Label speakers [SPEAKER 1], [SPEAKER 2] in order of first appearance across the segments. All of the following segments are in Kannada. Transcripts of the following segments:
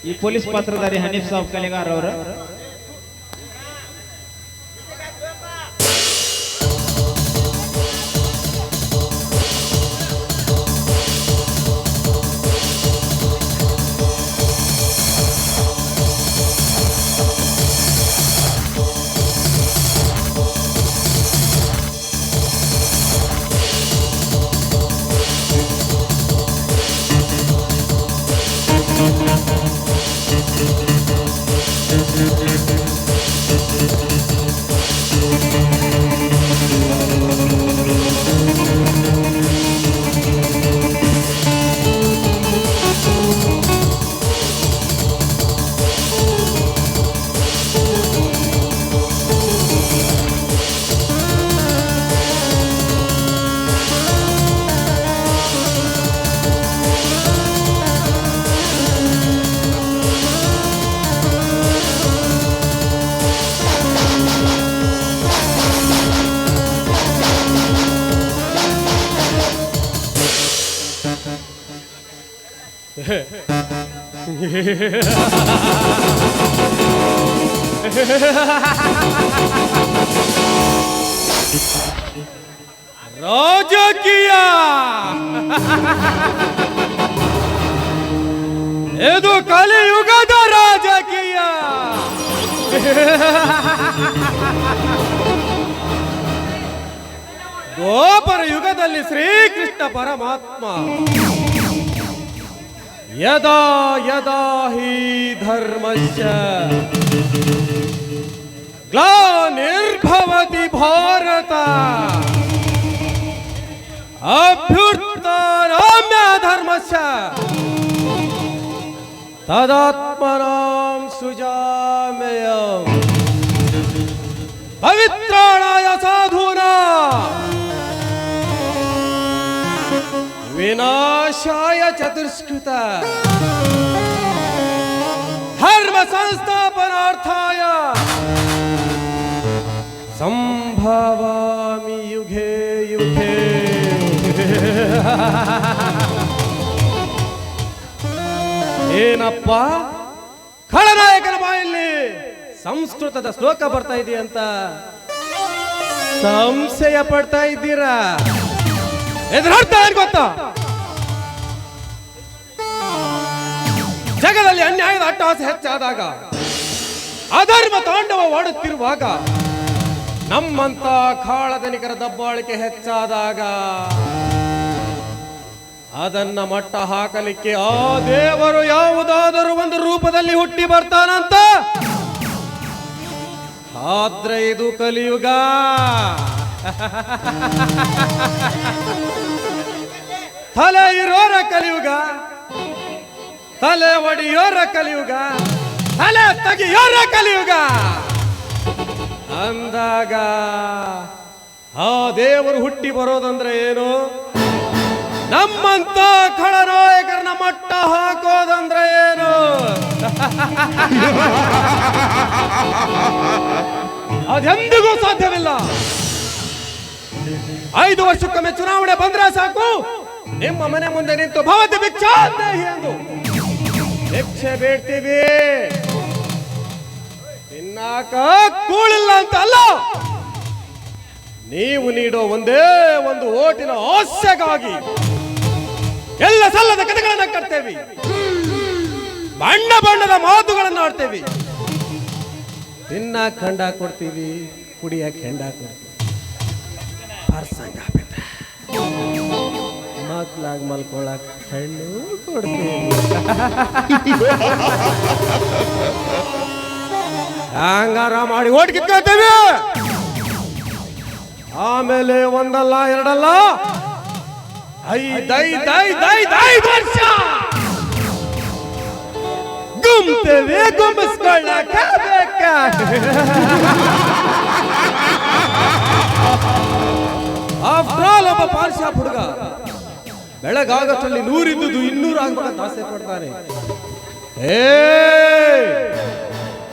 [SPEAKER 1] ಈ ಪೊಲೀಸ್ ಪಾತ್ರಧಾರಿ ಹನೀಫ್ ಸಾಬ್ ಕಲೆಗಾರ್ ಅವರು
[SPEAKER 2] ರಾಜಕೀಯ ಇದು ಕಲಿಯುಗದ ರಾಜಕೀಯ. ದ್ವಾಪರ ಯುಗದಲ್ಲಿ ಶ್ರೀಕೃಷ್ಣ ಪರಮಾತ್ಮ ಯದಾ ಯದಾ ಹಿ ಧರ್ಮಸ್ಯ ಗ್ಲಾನಿರ್ಭವತಿ ಭಾರತ ಅಭ್ಯುತ್ಥಾನಾಮ್ಯ ಧರ್ಮಸ್ಯ ತದಾತ್ಮನಾಂ ಸುಜಾಮ್ಯಯಂ ಪವಿತ್ರಾಣಾಯ ಸಾಧೂನಾಂ ವಿನಾಶಾಯ ಚತುಷ್ಕೃತ ಧರ್ಮ ಸಂಸ್ಥಾಪನಾರ್ಥಾಯ ಸಂಭವಾಮಿ ಯುಗೆ ಯುಗೆ. ಏನಪ್ಪ ಖಳನಾಯಕನ ಬಾಯಲ್ಲಿ ಸಂಸ್ಕೃತದ ಶ್ಲೋಕ ಬರ್ತಾ ಇದೆಯಂತ ಸಂಶಯ ಪಡ್ತಾ ಇದ್ದೀರಾ? ಇದರ ಅರ್ಥ ಏನ್ ಗೊತ್ತಾ? ಜಗದಲ್ಲಿ ಅನ್ಯಾಯದ ಅಟ್ಟಹಾಸ ಹೆಚ್ಚಾದಾಗ, ಅಧರ್ಮ ತಾಂಡವವಾಡುತ್ತಿರುವಾಗ, ನಮ್ಮಂತ ಕಾಳಧನಿಕರ ದಬ್ಬಾಳಿಕೆ ಹೆಚ್ಚಾದಾಗ ಅದನ್ನ ಮಟ್ಟ ಹಾಕಲಿಕ್ಕೆ ಆ ದೇವರು ಯಾವುದಾದರೂ ಒಂದು ರೂಪದಲ್ಲಿ ಹುಟ್ಟಿ ಬರ್ತಾನಂತ. ಆದ್ರೆ ಇದು ಕಲಿಯುಗ. ತಲೆ ಇರೋರ ಕಲಿಯುಗ, ತಲೆ ಒಡಿಯೋರ ಕಲಿಯುಗ, ತಲೆ ತೆಗಿಯೋರ ಕಲಿಯುಗ ಅಂದಾಗ ಆ ದೇವರು ಹುಟ್ಟಿ ಬರೋದಂದ್ರೆ ಏನು? ನಮ್ಮಂತ ಖಳನಾಯಕರನ್ನ ಮಟ್ಟ ಹಾಕೋದಂದ್ರೆ ಏನು? ಅದೆಂದಿಗೂ ಸಾಧ್ಯವಿಲ್ಲ. 5 ವರ್ಷಕ್ಕೊಮ್ಮೆ ಚುನಾವಣೆ ಬಂದ್ರೆ ಸಾಕು, ನಿಮ್ಮ ಮನೆ ಮುಂದೆ ನಿಂತು ಭವತಿ ಭಿಕ್ಷಾಂದೇಹಿ ಎಂದು ಭಿಕ್ಷೆ ಬೇಡ್ತೀವಿ. ತಿನ್ನಾಕ ಕೂಳಿಲ್ಲ ಅಂತ ಅಲ್ಲ, ನೀವು ನೀಡೋ ಒಂದೇ ಒಂದು ಓಟಿನ ಆಸೆಗಾಗಿ ಎಲ್ಲ ಸಲ್ಲದ ಕಥೆಗಳನ್ನ ಕಟ್ತೇವೆ, ಬಣ್ಣ ಬಣ್ಣದ ಮಾತುಗಳನ್ನ ಆಡ್ತೇವೆ, ತಿನ್ನಾಕ ಖಂಡ ಕೊಡ್ತೀವಿ, ಕುಡಿಯಾಕ ಹೆಂಡ ಕೊಡ್ತೀವಿ, ಪರ್ಸಂಗ ಮಕ್ಳಾಗ ಮಲ್ಕೊಳಕ್ ಹೆಣ್ಣು ಕೊಡ್ತೀವಿ. ಹಂಗಾರ ಮಾಡಿ ಓಟ್ ಕಿತ್ಕೊಳ್ತೇವೆ. ಆಮೇಲೆ ಒಂದಲ್ಲ ಎರಡಲ್ಲ 5 ವರ್ಷ ಬೇವೆ ಗುಂಬಿಸ್ಕೊಳ್ಳಕ ಬೇಕ ಆಫ್ಟರ್ ಆಲ್ ಒಬ್ಬ ಪಾರ್ಶಾಪ್ ಹುಡುಗ ಬೆಳಗಾಗಷ್ಟರಲ್ಲಿ 100 ಇದ್ದುದು 200 ಆಗ್ಬೇಕಂತ ಆಸೆ ಪಡ್ತಾನೆ.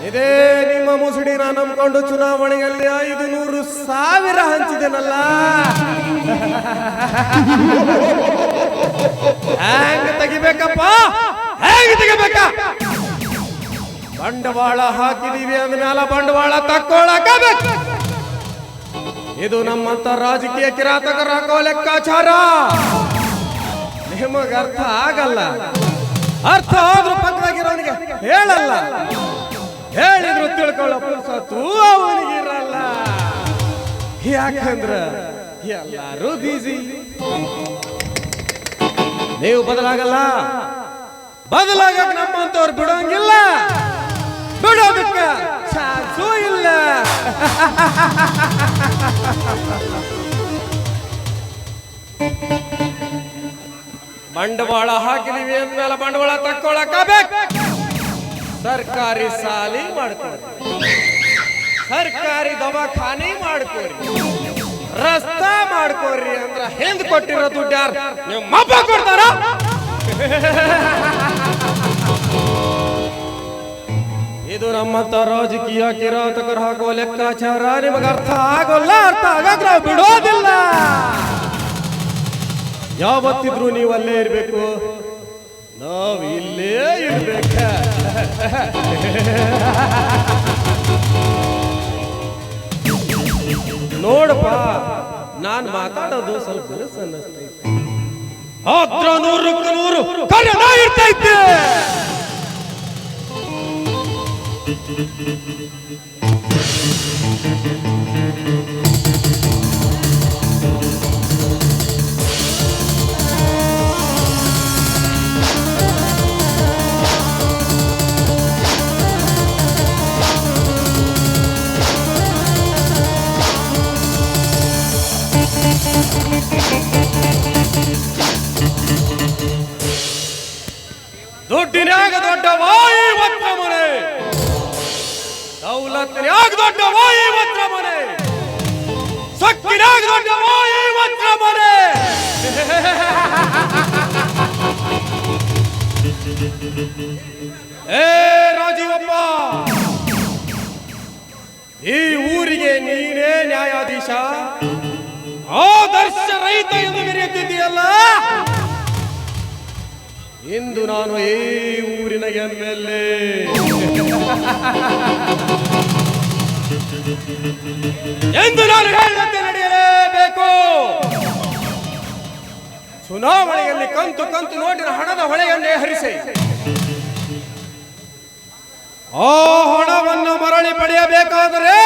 [SPEAKER 2] ಇದೇ ನಿಮ್ಮ ಮುಸುಡಿನ ನಂಬ್ಕೊಂಡು ಚುನಾವಣೆಯಲ್ಲಿ 500,000 ಹಂಚಿದೆನಲ್ಲ. ಹೆಂಗ್ ತೆಗಿಬೇಕಪ್ಪ, ಹೆಂಗ್ ತೆಗಿಬೇಕ? ಬಂಡವಾಳ ಹಾಕಿದೀವಿ ಅಂದ್ಮೇಲೆ ಬಂಡವಾಳ ತಕ್ಕೊಳಕಬೇಕು. ಇದು ನಮ್ಮಂತ ರಾಜಕೀಯ ಕಿರಾತಕರ ಹಾಕೋ ಲೆಕ್ಕಾಚಾರ. ನಿಮಗ ಅರ್ಥ ಆಗಲ್ಲ, ಅರ್ಥ ಆದ್ರೂ ಪಕ್ಕದಾಗಿರೋನಿಗೆ ಹೇಳಲ್ಲ, ಹೇಳಿದ್ರು ತಿಳ್ಕೊಳ್ಳೋ ಪುರ್ಸತ್ತು ಅವನಿಗಿರಲ್ಲ. ಯಾಕಂದ್ರ ಎಲ್ಲಾರು ಬಿಸಿ. ನೀವು ಬದಲಾಗಲ್ಲ, ಬದಲಾಗಕ್ ನಮ್ಮಂತವ್ರು ಬಿಡೋಂಗಿಲ್ಲ, ಬಿಡೋದಕ್ಕ ಚಾನ್ಸೂ ಇಲ್ಲ. ಬಂಡವಾಳ ಹಾಕಿದೀವಿ ಅಂದ್ಮೇಲೆ ಬಂಡವಾಳ ತಕ್ಕೊಳಕಬೇಕು. ಸರ್ಕಾರಿ ಸಾಲಿ ಮಾಡ್ಕೊರಿ, ಸರ್ಕಾರಿ ದವಾಖಾನೆ ಮಾಡ್ಕೋರಿ, ರಸ್ತಾ ಮಾಡ್ಕೋರಿ ಅಂದ್ರ ಹಿಂದ್ ಕೊಟ್ಟಿರೋ ದುಡ್ಡು ಯಾರು ನೀವು ಮಬ್ಬ ಕೊಡ್ತಾರ? ಇದು ನಮ್ಮಂತ ರಾಜಕೀಯ ಕಿರಾತಕರು ಹಾಕೋ ಲೆಕ್ಕಾಚಾರ. ನಿಮಗ ಅರ್ಥ ಆಗೋಲ್ಲ, ಅರ್ಥ ಆಗಾಗ ನಾವು ಬಿಡೋದಿಲ್ಲ. ಯಾವತ್ತಿದ್ರು ನೀವು ಅಲ್ಲೇ ಇರ್ಬೇಕು, ನಾವು ಇಲ್ಲೇ ಇರ್ಬೇಕ. ನೋಡಪ್ಪ, ನಾನ್ ಮಾತಾಡೋದು ಸ್ವಲ್ಪ ಬಿರುಸು ಅನ್ನಿಸ್ತೈತೆ, ಆದ್ರ 100ಕ್ಕೆ 100 ಕನ್ನಡ ಇರ್ತೈತೆ. ದುಡ್ಡಿನ್ಯಾಗ ದೊಡ್ಡ ವಾಯಿ ವತ್ರ ಮನೆ, ದೌಲತ್ತಿನ್ಯಾಗ ದೊಡ್ಡ ವಾಯಿ ವತ್ರ ಮನೆ, ಸಕ್ಕಿನ್ಯಾಗ ದೊಡ್ಡ ವಾಯಿ ವತ್ರ ಮನೆ. ಏ ರಾಜೀವಪ್ಪ, ಈ ಊರಿಗೆ ನೀನೇ ನ್ಯಾಯಾಧೀಶ, ಆದರ್ಶ ರೈತ ಎಂದು ಮೆರೆಯುತ್ತಿದ್ದೀಯಲ್ಲ. ಇಂದು ನಾನು ಈ ಊರಿನ MLA. ಎಂದು ನಾನು ಹೇಳಿದಂತೆ ನಡೆಯಲೇಬೇಕು. ಚುನಾವಣೆಯಲ್ಲಿ ಕಂತು ಕಂತು ನೋಟಿನ ಹಣದ ಹೊಳೆಯನ್ನೇ ಹರಿಸಿ ಆ ಹಣವನ್ನು ಮರಳಿ ಪಡೆಯಬೇಕಾದರೆ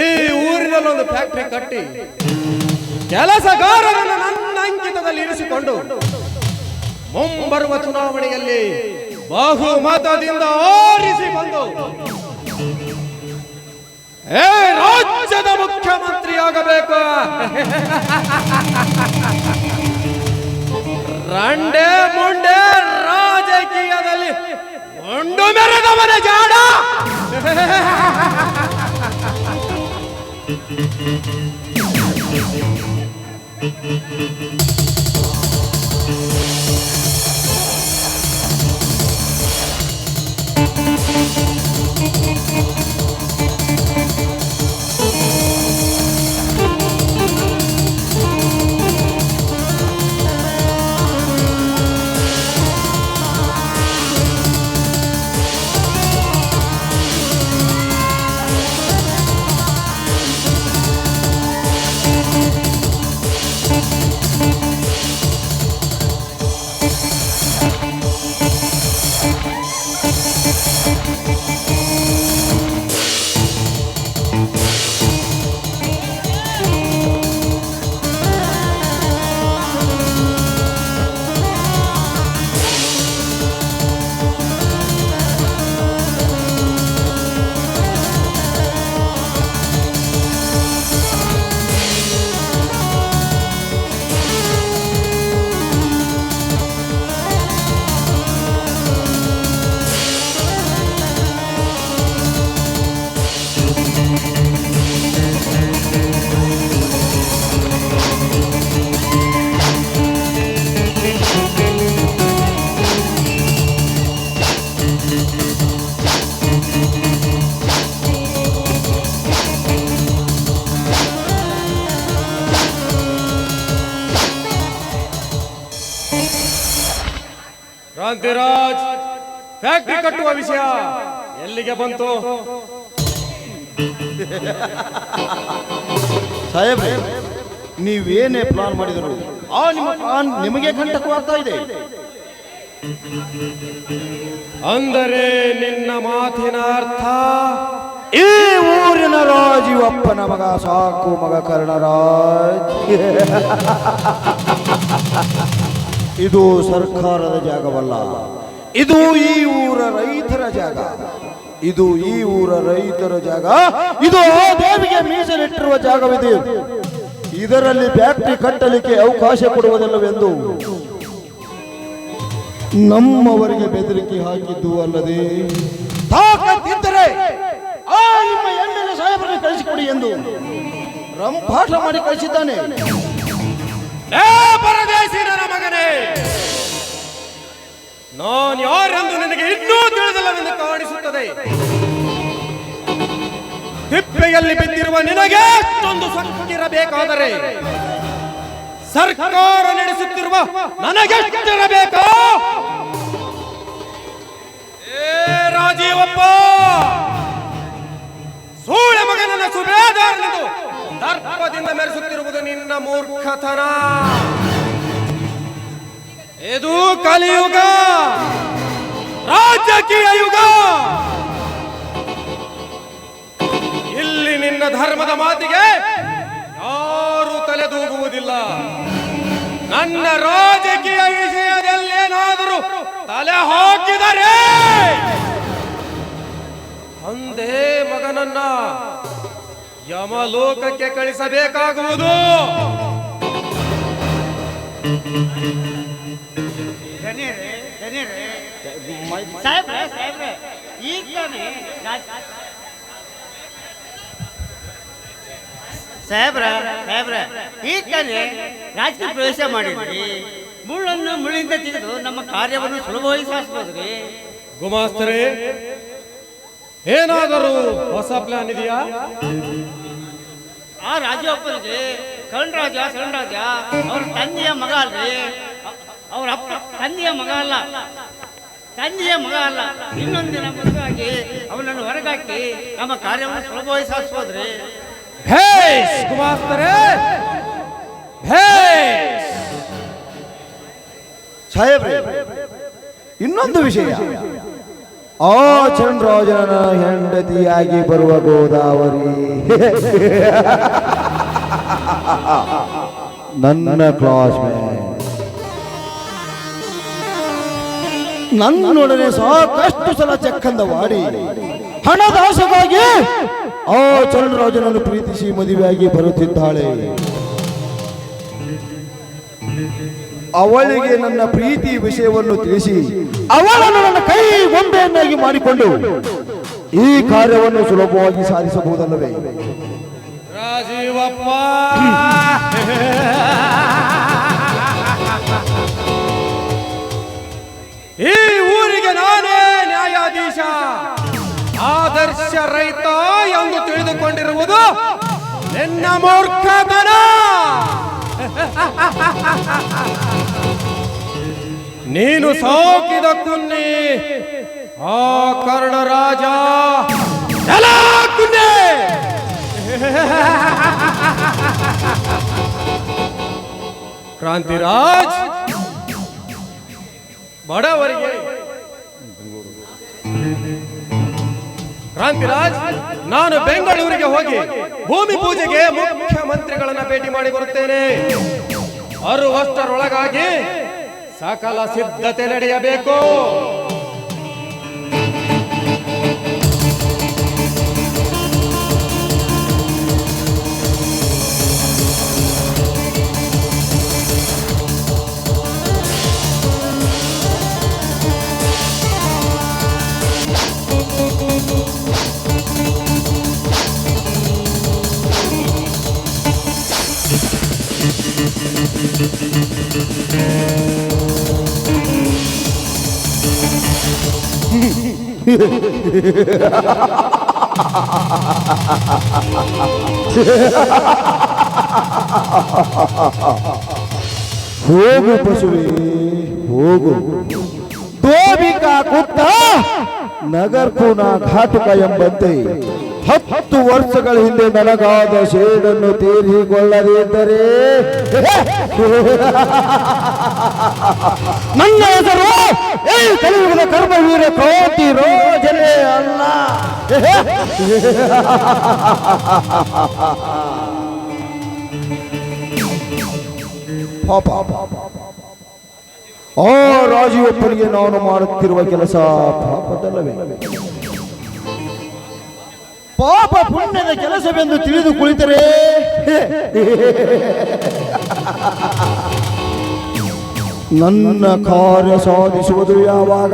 [SPEAKER 2] ಈ ಊರಿನಲ್ಲಿ ಒಂದು ಫ್ಯಾಕ್ಟರಿ ಕಟ್ಟಿ ಕೆಲಸಗಾರರನ್ನು ನನ್ನ ಅಂಕಿತದಲ್ಲಿ ಇರಿಸಿಕೊಂಡು ಮುಂಬರುವ ಚುನಾವಣೆಯಲ್ಲಿ ಬಹುಮತದಿಂದ ಆರಿಸಿ ಬಂದು ರಾಜ್ಯದ ಮುಖ್ಯಮಂತ್ರಿಯಾಗಬೇಕು. ರಂಡೆ ಮುಂಡೆ ರಾಜಕೀಯದಲ್ಲಿ ಮುಂಡು ಮೆರೆದವನ ಜಾಡ. ಕ್ರಾಂತಿರಾಜ್, ಫ್ಯಾಕ್ಟರಿ ಕಟ್ಟುವ ವಿಷಯ ಎಲ್ಲಿಗೆ ಬಂತು?
[SPEAKER 3] ಸಾಹೇಬ್ರೆ, ನೀವೇನೇ ಪ್ಲಾನ್ ಮಾಡಿದರು ಆ ನಿಮ್ಮ ಪ್ಲಾನ್ ನಿಮಗೆ ಕಂಟಕವಾಗ್ತಾ ಇದೆ.
[SPEAKER 2] ಅಂದರೆ ನಿನ್ನ ಮಾತಿನ ಅರ್ಥ
[SPEAKER 3] ಈ ಊರಿನ ರಾಜೀವಪ್ಪನ ಮಗ ಸಾಕು ಮಗ ಕರ್ಣರಾಜ್. ಇದು ಸರ್ಕಾರದ ಜಾಗವಲ್ಲ, ಇದು ಈ ಊರ ರೈತರ ಜಾಗ. ಇದು ಈ ಊರ ರೈತರ ಜಾಗ. ಇದು ಆ ದೇವಿಗೆ ಮೀಸಲಿಟ್ಟಿರುವ ಜಾಗವಿದೆ. ಇದರಲ್ಲಿ ಫ್ಯಾಕ್ಟರಿ ಕಟ್ಟಲಿಕ್ಕೆ ಅವಕಾಶ ಕೊಡುವುದಿಲ್ಲವೆಂದು ನಮ್ಮವರಿಗೆ ಬೆದರಿಕೆ ಹಾಕಿದ್ದು ಅಲ್ಲದೆ ತಾಕತ್ತಿದ್ದರೆ ಆ ನಿಮ್ಮ ಎಮ್ಮೆಲ್ಲೆ ಸಾಹೇಬರನ್ನು ಕಳಿಸಿಕೊಡಿ ಎಂದು ರಂಪಾಟ ಮಾಡಿ ಕಳಿಸಿದ್ದಾನೆ.
[SPEAKER 2] ಪರದೇಶಿ ನನ್ನ ಮಗನೇ, ನಾನು ಯಾರೆಂದು ನಿನಗೆ ಇನ್ನೂ ತಿಳಿದಿಲ್ಲವೆಂದು ಕಾಣಿಸುತ್ತದೆ. ತಿಪ್ಪೆಯಲ್ಲಿ ಬಿದ್ದಿರುವ ನಿನಗೆ ಅಷ್ಟೊಂದು ಸೊಕ್ಕಿರಬೇಕಾದರೆ ಸರ್ಕಾರ ನಡೆಸುತ್ತಿರುವ ನನಗೆಷ್ಟಿರಬೇಕು? ರಾಜೀವಪ್ಪ, ಸೂಳೆ ಮಗನನ್ನ ಸುಬೇದಾರನೆಂದು ದರ್ಪದಿಂದ ಮೆರೆಸುತ್ತಿರುವುದು ನಿನ್ನ ಮೂರ್ಖತನ. ಇದು ಕಲಿಯುಗ, ರಾಜಕೀಯ ಯುಗ. ಇಲ್ಲಿ ನಿನ್ನ ಧರ್ಮದ ಮಾತಿಗೆ ಯಾರೂ ತಲೆದೂಗುವುದಿಲ್ಲ. ನನ್ನ ರಾಜಕೀಯ ವಿಷಯದಲ್ಲೇನಾದರೂ ತಲೆ ಹಾಕಿದರೆ ತಂದೆ ಮಗನನ್ನ ಯಮಲೋಕಕ್ಕೆ ಕಳಿಸಬೇಕಾಗುವುದು.
[SPEAKER 4] ಸಾಹೇಬ್ರ ಈಗ ತಾನೇ ರಾಜಕೀಯ ಪ್ರವೇಶ ಮಾಡಿದ್ರಿ. ಮುಳ್ಳನ್ನು ಮುಳ್ಳಿಂದ ತೆಗೆದು ನಮ್ಮ ಕಾರ್ಯವನ್ನು ಸುಲಭವಾಗಿ ಸಾಧಿಸಬಹುದ್ರಿ.
[SPEAKER 2] ಗುಮಾಸ್ತರೇ, ಏನಾದರೂ ಹೊಸ ಪ್ಲಾನ್ ಇದೆಯಾ?
[SPEAKER 4] ಆ ರಾಜಪ್ಪನಿಗೆ ಸಣ್ಣ ರಾಜ ಅವ್ರ ತಂದೆಯ ಮಗ ಅಲ್ರಿ. ಅವ್ರ ಅಪ್ಪ ತಂದೆಯ ಮಗ ಅಲ್ಲ. ಇನ್ನೊಂದಿನ ಮದುವೆಯಾಗಿ ಅವನನ್ನು ಹೊರಗಾಕಿ ನಮ್ಮ ಕಾರ್ಯವನ್ನು ಸುಲಭವಾಗಿ ಸಾಧಿಸಬಹುದ್ರಿ.
[SPEAKER 2] ಗುಮಾಸ್ತರೇ,
[SPEAKER 3] ಸಾಹೇಬ್ರೆ, ಇನ್ನೊಂದು ವಿಷಯ. ಆ ಚಂದ್ರರಾಜನ ಹೆಂಡತಿಯಾಗಿ ಬರುವ ಗೋದಾವರಿ ನನ್ನ ಕ್ಲಾಸ್ಮೇಟ್. ನನ್ನೊಡನೆ ಸಾಕಷ್ಟು ಸಲ ಚಕ್ಕಂದವಾಡಿ ಹಣದ ಆಸೆಗಾಗಿ ಆ ಚಂದ್ರರಾಜನನ್ನು ಪ್ರೀತಿಸಿ ಮದುವೆಯಾಗಿ ಬರುತ್ತಿದ್ದಾಳೆ. ಅವಳಿಗೆ ನನ್ನ ಪ್ರೀತಿ ವಿಷಯವನ್ನು ತಿಳಿಸಿ ಅವಳನ್ನು ನನ್ನ ಕೈ ಗೊಂಬೆಯನ್ನಾಗಿ ಮಾಡಿಕೊಂಡು ಈ ಕಾರ್ಯವನ್ನು ಸುಲಭವಾಗಿ ಸಾಧಿಸಬಹುದಲ್ಲವೇ?
[SPEAKER 2] ರಾಜೀವಪ್ಪ, ಈ ಊರಿಗೆ ನಾನೇ ನ್ಯಾಯಾಧೀಶ, ಆದರ್ಶ ರೈತ ಎಂದು ತಿಳಿದುಕೊಂಡಿರುವುದು ನಿನ್ನ ಮೂರ್ಖತನ. ನೀನು ಸಾಕಿದ ಕುನ್ನಿ ಆ ಕರ್ಣರಾಜ ಕುನ್ನಿ. ಕ್ರಾಂತಿರಾಜ್, ಬಡವರಿಗೆ ಕ್ರಾಂತಿರಾಜ್, ನಾನು ಬೆಂಗಳೂರಿಗೆ ಹೋಗಿ ಭೂಮಿ ಪೂಜೆಗೆ ಮುಖ್ಯಮಂತ್ರಿಗಳನ್ನ ಭೇಟಿ ಮಾಡಿ ಬರುತ್ತೇನೆ. ಬರುವಷ್ಟರೊಳಗಾಗಿ ಸಕಲ ಸಿದ್ಧತೆ ನಡೆಯಬೇಕು.
[SPEAKER 3] ಹೋಗು ಬಸವೇ, ಹೋಗು. ದೋಬಿಕಾ ಕುತ್ತ ನಗರ್ಕುನ ಘಾಟುಕ ಎಂಬಂತೆ 10 ವರ್ಷಗಳ ಹಿಂದೆ ನನಗಾದ ಸೇಡನ್ನು ತೀರಿಸಿಕೊಳ್ಳದಿದ್ದರೆ ನನ್ನ ಹೆಸರು ಈ ಕಲಿಯುಗದ ಕರ್ಮವೀರ ಕ್ರಾಂತಿ ರೋಜನೆ ಅಲ್ಲ. ಆ ರಾಜೀವಪ್ಪನಿಗೆ ನಾನು ಮಾಡುತ್ತಿರುವ ಕೆಲಸ ಪಾಪದಲ್ಲವೇ? ಪಾಪ ಪುಣ್ಯದ ಕೆಲಸವೆಂದು ತಿಳಿದು ಕುಳಿತರೆ ನನ್ನ ಕಾರ್ಯ ಸಾಧಿಸುವುದು ಯಾವಾಗ?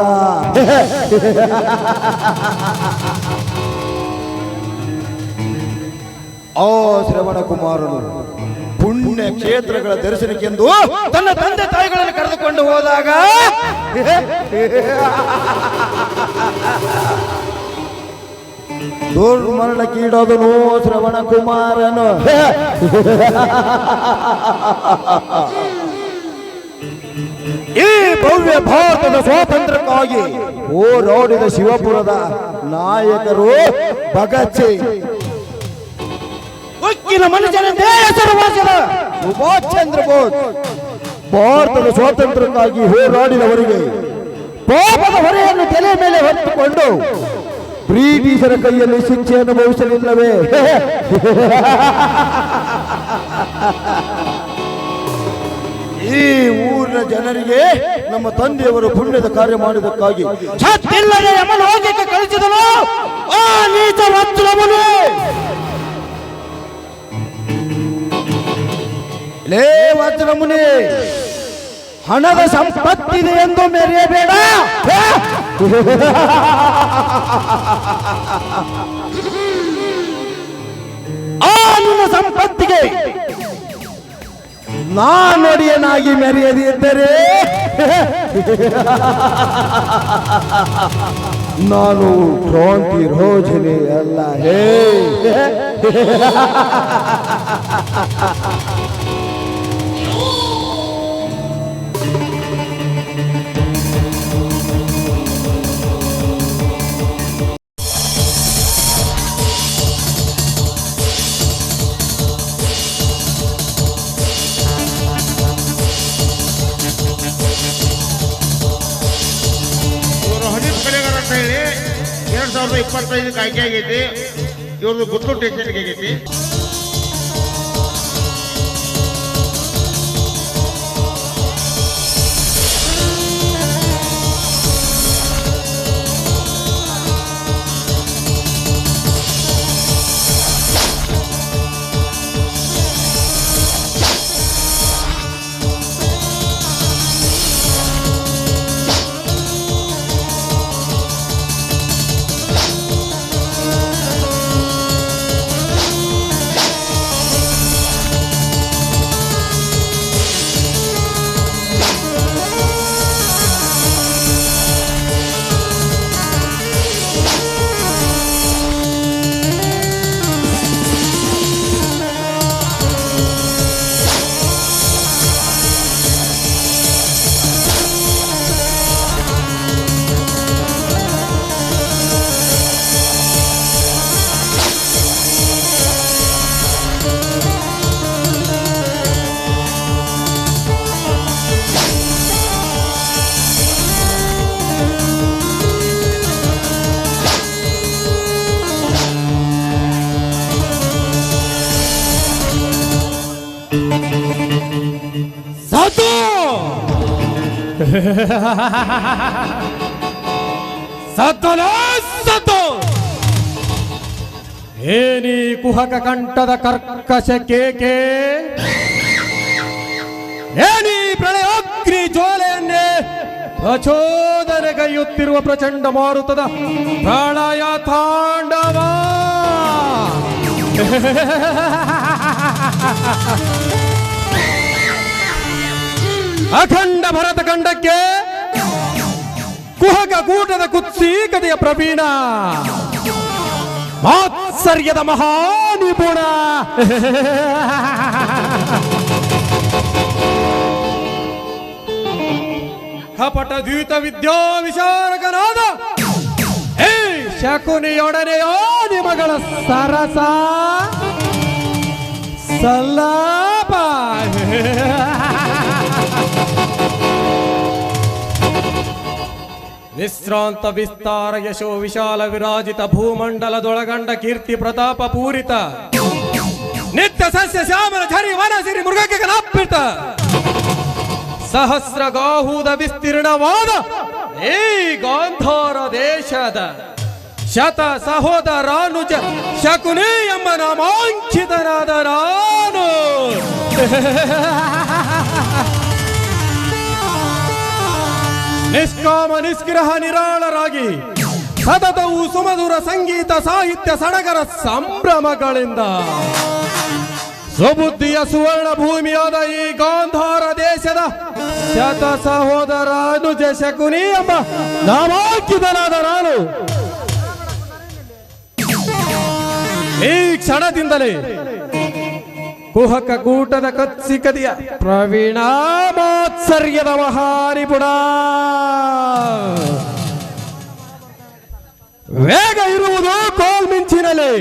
[SPEAKER 3] ಆ ಶ್ರವಣ ಕುಮಾರನು ಪುಣ್ಯ ಕ್ಷೇತ್ರಗಳ ದರ್ಶನಕ್ಕೆಂದು ತನ್ನ ತಂದೆ ತಾಯಿಗಳನ್ನು ಕರೆದುಕೊಂಡು ಹೋದಾಗ ದುರ್ಮರಣಕ್ಕೀಡೋದನು ಶ್ರವಣ ಕುಮಾರನು. ಈ ಭವ್ಯ ಭಾರತದ ಸ್ವಾತಂತ್ರ್ಯಕ್ಕಾಗಿ ಹೋರಾಡಿದ ಶಿವಪುರದ ನಾಯಕರು ಭಗತ್ ಸಿಂಗ್, ಉಕ್ಕಿನ ಮನುಷ್ಯನೆಂದೇ ಹೆಸರುವಾಸಿಯಾದ ಸುಭಾಷ್ ಚಂದ್ರ ಬೋಸ್. ಭಾರತದ ಸ್ವಾತಂತ್ರ್ಯಕ್ಕಾಗಿ ಹೋರಾಡಿದವರಿಗೆ ಪಾಪದ ಹೊರೆಯನ್ನು ತಲೆ ಮೇಲೆ ಹೊತ್ತುಕೊಂಡು ಬ್ರಿಟಿಷರ ಕೈಯಲ್ಲಿ ಶಿಕ್ಷೆ ಅನುಭವಿಸಲಿಲ್ಲವೇ? ಈ ಊರಿನ ಜನರಿಗೆ ನಮ್ಮ ತಂದೆಯವರು ಪುಣ್ಯದ ಕಾರ್ಯ ಮಾಡಿದಕ್ಕಾಗಿ ಸತ್ತಿಲ್ಲದೆ ಯಮಲೋಕಕ್ಕೆ ಕಳಿಸಿದನು ಆ ನೀಚ ವಜ್ರಮುನಿ. ಲೇ ವಜ್ರಮುನಿ, ಹಣದ ಸಂಪತ್ತಿದೆ ಎಂದು ಮೆರೆಯಬೇಡ. ಆ ನಿನ್ನ ಸಂಪತ್ತಿಗೆ ನಾನೊಡೆಯನಾಗಿ ಮೆರೆಯದಿದ್ದರೆ ನಾನು ಕ್ರಾಂತಿ ರೋಜನೆ ಅಲ್ಲ. ಹೇ
[SPEAKER 5] ಹನೀಫ್ ಕಲೆಗಾರ ಅಂತ ಹೇಳಿ 2025 ಆಯ್ಕೆ ಆಗೈತಿ. ಇವ್ರದ್ದು ಗುತ್ತೂರು ಸ್ಟೇಷನ್ಗೆ ಆಗೈತಿ.
[SPEAKER 2] ಏನಿ ಕುಹಕ ಕಂಠದ ಕರ್ಕಶ ಕೇಕೆ, ಏನಿ ಪ್ರಳಯೋಗ್ನಿ ಜ್ವಾಲೆಯನ್ನೇ ಪ್ರಚೋದನೆಗೈಯುತ್ತಿರುವ ಪ್ರಚಂಡ ಮಾರುತದ ಪ್ರಳಯ ತಾಂಡವ. ಅಖಂಡ ಭರತ ಖಂಡಕ್ಕೆ ಕುಹಕ ಕೂಟದ ಕುತ್ಸೀಕತೆಯ ಪ್ರವೀಣ, ಮಾತ್ಸರ್ಯದ ಮಹಾನಿಪುಣ. ಕಪಟ ದ್ಯೂತ ವಿದ್ಯಾ ವಿಶಾರಕನಾದ ಹೇ ಶಕುನಿಯೊಡನೆಯೋ ನಿಮಗಳ ಸರಸ ಸಲ್ಲಾಪ. ವಿಶ್ರಾಂತ ವಿಸ್ತಾರ ಯಶೋ ವಿಶಾಲ ವಿರಾಜಿತ ಭೂಮಂಡಲದೊಳಗಂಡ ಕೀರ್ತಿ ಪ್ರತಾಪ ಪೂರಿತ ನಿತ್ಯ ಸಸ್ಯ ಶ್ಯಾಮಲ ಝರಿ ವನ ಸಿರಿ ಮೃಗಕ್ಕೆ ಕಲಾಪಿತ ಸಹಸ್ರ ಗಾಹುದ ವಿಸ್ತೀರ್ಣವಾದ ಈ ಗಾಂಧಾರ ದೇಶದ ಶತ ಸಹೋದರಾನುಜ ಶಕುನಿ ಎಂಬ ನಾಮಾಂಕಿತನಾದ ನಾನು ನಿಷ್ಕಾಮ ನಿಷ್ಗ್ರಹ ನಿರಾಳರಾಗಿ ಸತತವು ಸುಮಧುರ ಸಂಗೀತ ಸಾಹಿತ್ಯ ಸಡಗರ ಸಂಭ್ರಮಗಳಿಂದ ಸ್ವಬುದ್ಧಿಯ ಸುವರ್ಣ ಭೂಮಿಯಾದ ಈ ಗಾಂಧಾರ ದೇಶದ ಶತ ಸಹೋದರ ಅನುಜ ಶಕುನಿ ಎಂಬ ನಾಮಾಂಕಿತನಾದ ನಾನು ಈ ಕ್ಷಣದಿಂದಲೇ ಕುಹಕ ಕೂಟದ ಕತ್ಸಿಕದಿಯ ಪ್ರವೀಣಾಮಾತ್ಸರ್ಯದ ಮಹಾರಿಪುಡ ವೇಗ ಇರುವುದು ಕೋಲ್ಮಿಂಚಿನಲ್ಲಿ,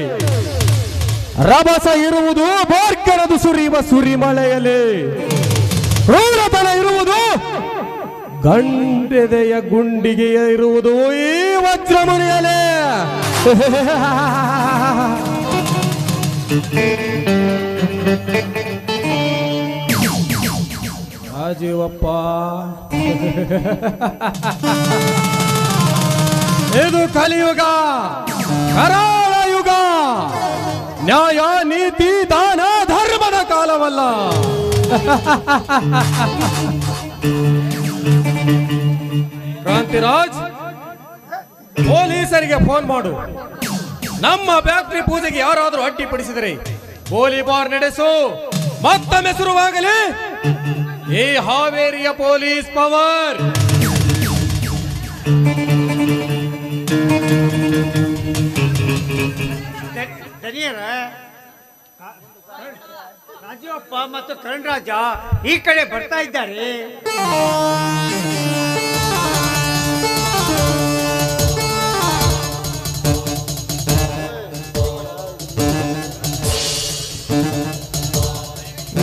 [SPEAKER 2] ರಭಸ ಇರುವುದು ಬೋರ್ಕರದು ಸುರಿಯುವ ಸುರಿಮಳೆಯಲ್ಲಿ, ಕ್ರೂರತನ ಇರುವುದು ಗಂಡೆದೆಯ ಗುಂಡಿಗೆಯ ಇರುವುದು ಈ ವಜ್ರಮುನಿಯಲೇ. ರಾಜೀವಪ್ಪ, ಇದು ಕಲಿಯುಗ, ಕರಾಳ ಯುಗ, ನ್ಯಾಯ ನೀತಿ ದಾನ ಧರ್ಮದ ಕಾಲವಲ್ಲ. ಕ್ರಾಂತಿರಾಜ್, ಪೊಲೀಸರಿಗೆ ಫೋನ್ ಮಾಡು. ನಮ್ಮ ಫ್ಯಾಕ್ಟರಿ ಪೂಜೆಗೆ ಯಾರಾದರೂ ಅಡ್ಡಿಪಡಿಸಿದರೆ ಗೋಲಿಬಾರ್ ನಡೆಸು. ಮತ್ತೊಮ್ಮೆ ಶುರುವಾಗಲಿ ಈ ಹಾವೇರಿಯ ಪೊಲೀಸ್ ಪವರ್.
[SPEAKER 4] ದನಿಯರ ರಾಜೀವಪ್ಪ ಮತ್ತು ಕರಣರಾಜ ಈ ಕಡೆ ಬರ್ತಾ ಇದ್ದಾರೆ.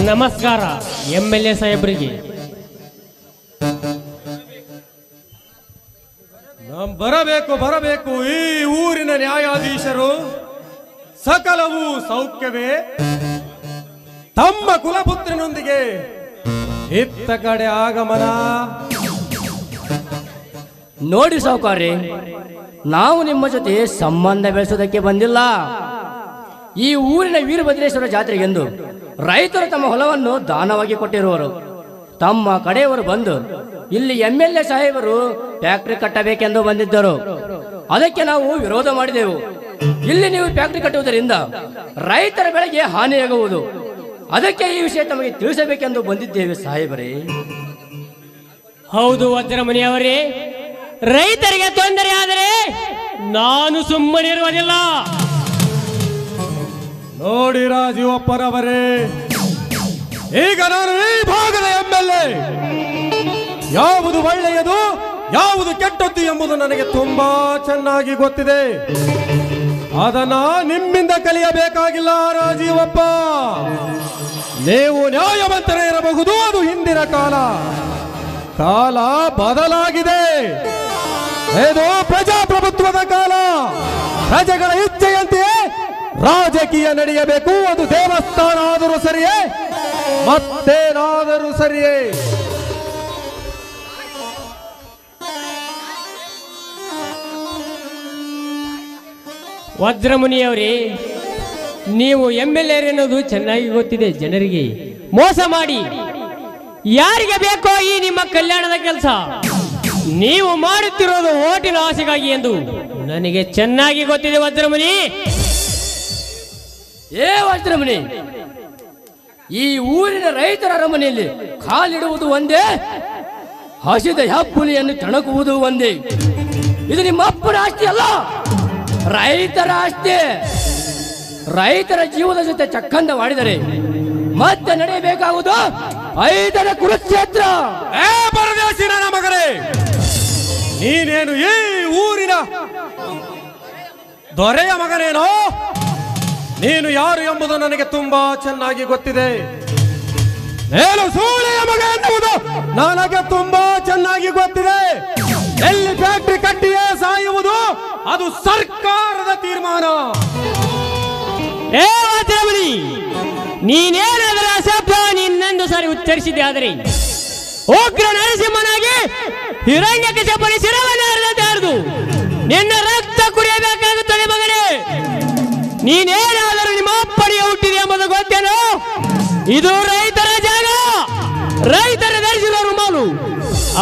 [SPEAKER 6] ನಮಸ್ಕಾರ MLA ಸಾಹೇಬರಿಗೆ.
[SPEAKER 2] ಬರಬೇಕು ಈ ಊರಿನ ನ್ಯಾಯಾಧೀಶರು. ಸಕಲವೂ ಸೌಖ್ಯವೇ? ತಮ್ಮ ಕುಲಪುತ್ರನೊಂದಿಗೆ ಇತ್ತ ಕಡೆ ಆಗಮನ.
[SPEAKER 7] ನೋಡಿ ಸಾಹುಕಾರ್ರೆ, ನಾವು ನಿಮ್ಮ ಜೊತೆ ಸಂಬಂಧ ಬೆಳೆಸೋದಕ್ಕೆ ಬಂದಿಲ್ಲ. ಈ ಊರಿನ ವೀರಭದ್ರೇಶ್ವರ ಜಾತ್ರೆಗೆಂದು ರೈತರು ತಮ್ಮ ಹೊಲವನ್ನು ದಾನವಾಗಿ ಕೊಟ್ಟಿರುವರು. ತಮ್ಮ ಕಡೆಯವರು ಬಂದು ಇಲ್ಲಿ MLA ಸಾಹೇಬರು ಫ್ಯಾಕ್ಟರಿ ಕಟ್ಟಬೇಕೆಂದು ಬಂದಿದ್ದರು. ಅದಕ್ಕೆ ನಾವು ವಿರೋಧ ಮಾಡಿದೆವು. ಇಲ್ಲಿ ನೀವು ಫ್ಯಾಕ್ಟರಿ ಕಟ್ಟುವುದರಿಂದ ರೈತರ ಬೆಳೆಗೆ ಹಾನಿಯಾಗುವುದು. ಅದಕ್ಕೆ ಈ ವಿಷಯ ತಮಗೆ ತಿಳಿಸಬೇಕೆಂದು ಬಂದಿದ್ದೇವೆ ಸಾಹೇಬರೇ.
[SPEAKER 6] ಹೌದು ವಜ್ರಮುನಿಯವರೇ, ರೈತರಿಗೆ ತೊಂದರೆ ಆದರೆ ನಾನು ಸುಮ್ಮನಿರುವುದಿಲ್ಲ.
[SPEAKER 2] ನೋಡಿ ರಾಜೀವಪ್ಪನವರೇ, ಈಗ ನಾನು ಈ ಭಾಗದ MLA. ಯಾವುದು ಒಳ್ಳೆಯದು ಯಾವುದು ಕೆಟ್ಟದ್ದು ಎಂಬುದು ನನಗೆ ತುಂಬಾ ಚೆನ್ನಾಗಿ ಗೊತ್ತಿದೆ. ಅದನ್ನ ನಿಮ್ಮಿಂದ ಕಲಿಯಬೇಕಾಗಿಲ್ಲ ರಾಜೀವಪ್ಪ. ನೀವು ನ್ಯಾಯವಂತರೇ ಇರಬಹುದು, ಅದು ಹಿಂದಿನ ಕಾಲ. ಕಾಲ ಬದಲಾಗಿದೆ. ಇದು ಪ್ರಜಾಪ್ರಭುತ್ವದ ಕಾಲ. ಪ್ರಜೆಗಳ ಇಚ್ಛೆಯಂತೆಯೇ ರಾಜಕೀಯ ನಡೆಯಬೇಕು. ಅದು ದೇವಸ್ಥಾನ ಆದರೂ ಸರಿಯೇ, ಮತ್ತೇನಾದರೂ ಸರಿಯೇ.
[SPEAKER 6] ವಜ್ರಮುನಿಯವರೇ, ನೀವು MLA ಎನ್ನುವುದು ಚೆನ್ನಾಗಿ ಗೊತ್ತಿದೆ. ಜನರಿಗೆ ಮೋಸ ಮಾಡಿ ಯಾರಿಗೆ ಬೇಕೋ ಈ ನಿಮ್ಮ ಕಲ್ಯಾಣದ ಕೆಲಸ ನೀವು ಮಾಡುತ್ತಿರೋದು ಓಟಿನ ಆಸೆಗಾಗಿ ಎಂದು ನನಗೆ ಚೆನ್ನಾಗಿ ಗೊತ್ತಿದೆ. ವಜ್ರಮುನಿ,
[SPEAKER 7] ಏ ವಜ್ರಮುನಿ, ಈ ಊರಿನ ರೈತರ ಅರಮನೆಯಲ್ಲಿ ಕಾಲಿಡುವುದು ಒಂದೇ, ಹಸಿದ ಹೆಪ್ಪುಲಿಯನ್ನು ತಣಕುವುದು ಒಂದೇ. ಇದು ನಿಮ್ಮ ಅಪ್ಪನ ಆಸ್ತಿ ಅಲ್ಲ, ರೈತರ ಆಸ್ತಿ. ರೈತರ ಜೀವದ ಜೊತೆ ಚಕ್ಕಂದ ಮಾಡಿದರೆ ಮತ್ತೆ ನಡೆಯಬೇಕಾಗುವುದು 5ರ ಕುರುಕ್ಷೇತ್ರ.
[SPEAKER 2] ಪರದೇಶಿ ನನ್ನ ಮಗನೇ, ನೀನೇನು ಈ ಊರಿನ ದೊರೆಯ ಮಗನೇನೋ? ನೀನು ಯಾರು ಎಂಬುದು ನನಗೆ ತುಂಬಾ ಚೆನ್ನಾಗಿ ಗೊತ್ತಿದೆ. ಏನು ಸೂಳೆಯ ಮಗ ಎನ್ನುವುದು ನನಗೆ ತುಂಬಾ ಚೆನ್ನಾಗಿ ಗೊತ್ತಿದೆ. ಎಲ್ಲಿ ಫ್ಯಾಕ್ಟರಿ ಕಟ್ಟಿಯೇ ಸಾಯುವುದು ಅದು ಸರ್ಕಾರದ ತೀರ್ಮಾನ.
[SPEAKER 6] ನೀನೇನಾದರೂ ಶಬ್ದ ನಿನ್ನೊಂದು ಸಾರಿ ಉಚ್ಚರಿಸಿದೆ ಆದರೆ ಉಗ್ರ ನರಸಿಂಹನಾಗಿ ಹಿರಣ್ಯಕಶಿಪುನಿ ಶಿರವನ್ನಾರದು ನಿನ್ನ ರಕ್ತ ಕುಡಿಯಬೇಕಾಗುತ್ತದೆ ಮಗನೇ. ನೀನೇನಾದರೂ ನಿಮ್ಮ ಅಪ್ಪನಿಗೆ ಹುಟ್ಟಿದೆ ಎಂಬುದು ಗೊತ್ತೇನೋ? ಇದು ರೈತರ ಜಾಗ, ರೈತರ ಧರಿಸಿದ ರುಮಾಲು,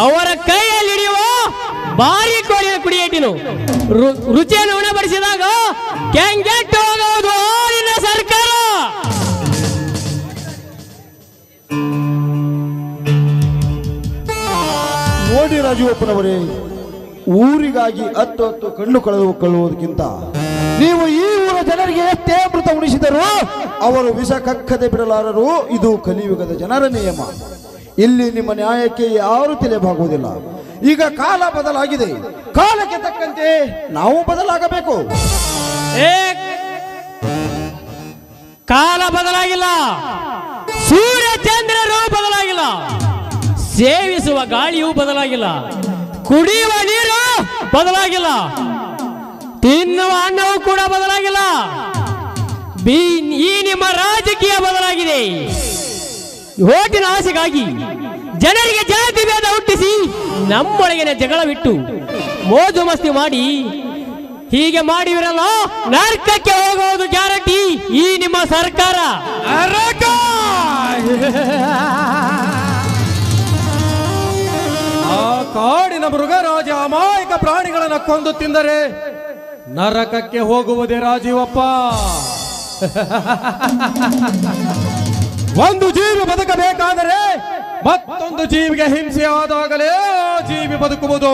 [SPEAKER 6] ಅವರ ಕೈಯಲ್ಲಿ ಹಿಡಿಯುವ ಭಾರಿ ಕೋಳಿಯ ಕುಡಿಯೇಟಿನು ರುಚಿಯನ್ನು ಉಣಬಡಿಸಿದಾಗ ಕೆಂಗೆಟ್ಟು ಹೋಗುವುದು ನಿನ್ನ ಸರ್ಕಾರ.
[SPEAKER 3] ನೋಡಿ ರಾಜೀವಪ್ಪನವರೇ, ಊರಿಗಾಗಿ ಹತ್ತು ಕಣ್ಣು ಕಳೆದುಕೊಳ್ಳುವುದಕ್ಕಿಂತ ನೀವು ಈ ಊರ ಜನರಿಗೆ ಎಷ್ಟೇ ಅಮೃತ ಉಣಿಸಿದರೂ ಅವರು ವಿಷ ಕಕ್ಕದೆ ಬಿಡಲಾರರು. ಇದು ಕಲಿಯುಗದ ಜನರ ನಿಯಮ. ಇಲ್ಲಿ ನಿಮ್ಮ ನ್ಯಾಯಕ್ಕೆ ಯಾರು ತಲೆಬಾಗುವುದಿಲ್ಲ. ಈಗ ಕಾಲ ಬದಲಾಗಿದೆ, ಕಾಲಕ್ಕೆ ತಕ್ಕಂತೆ ನಾವು ಬದಲಾಗಬೇಕು.
[SPEAKER 6] ಕಾಲ ಬದಲಾಗಿಲ್ಲ, ಸೂರ್ಯ ಚಂದ್ರರು ಬದಲಾಗಿಲ್ಲ, ಸೇವಿಸುವ ಗಾಳಿಯೂ ಬದಲಾಗಿಲ್ಲ, ಕುಡಿಯುವ ನೀರು ಬದಲಾಗಿಲ್ಲ, ತಿನ್ನುವ ಅನ್ನವೂ ಕೂಡ ಬದಲಾಗಿಲ್ಲ. ಈ ನಿಮ್ಮ ರಾಜಕೀಯ ಬದಲಾಗಿದೆ. ಓಟಿನ ಆಸೆಗಾಗಿ ಜನರಿಗೆ ಜಾತಿ ಭೇದ ಹುಟ್ಟಿಸಿ ನಮ್ಮೊಳಗಿನ ಜಗಳವಿಟ್ಟು ಮೋಜು ಮಸ್ತಿ ಮಾಡಿ ಹೀಗೆ ಮಾಡಿವಿರಲ್ಲ, ನರಕಕ್ಕೆ ಹೋಗುವುದು ಗ್ಯಾರಂಟಿ ಈ ನಿಮ್ಮ ಸರ್ಕಾರ.
[SPEAKER 2] ಆ ಕಾಡಿನ ಮೃಗರಾಜ ಅಮಾಯಕ ಪ್ರಾಣಿಗಳನ್ನು ಕೊಂದು ತಿಂದರೆ ನರಕಕ್ಕೆ ಹೋಗುವುದೇ ರಾಜೀವಪ್ಪ. ಒಂದು ಜೀವಿ ಬದುಕಬೇಕಾದರೆ ಮತ್ತೊಂದು ಜೀವಿಗೆ ಹಿಂಸೆ ಆದಾಗಲೇ ಆ ಜೀವಿ ಬದುಕುವುದು.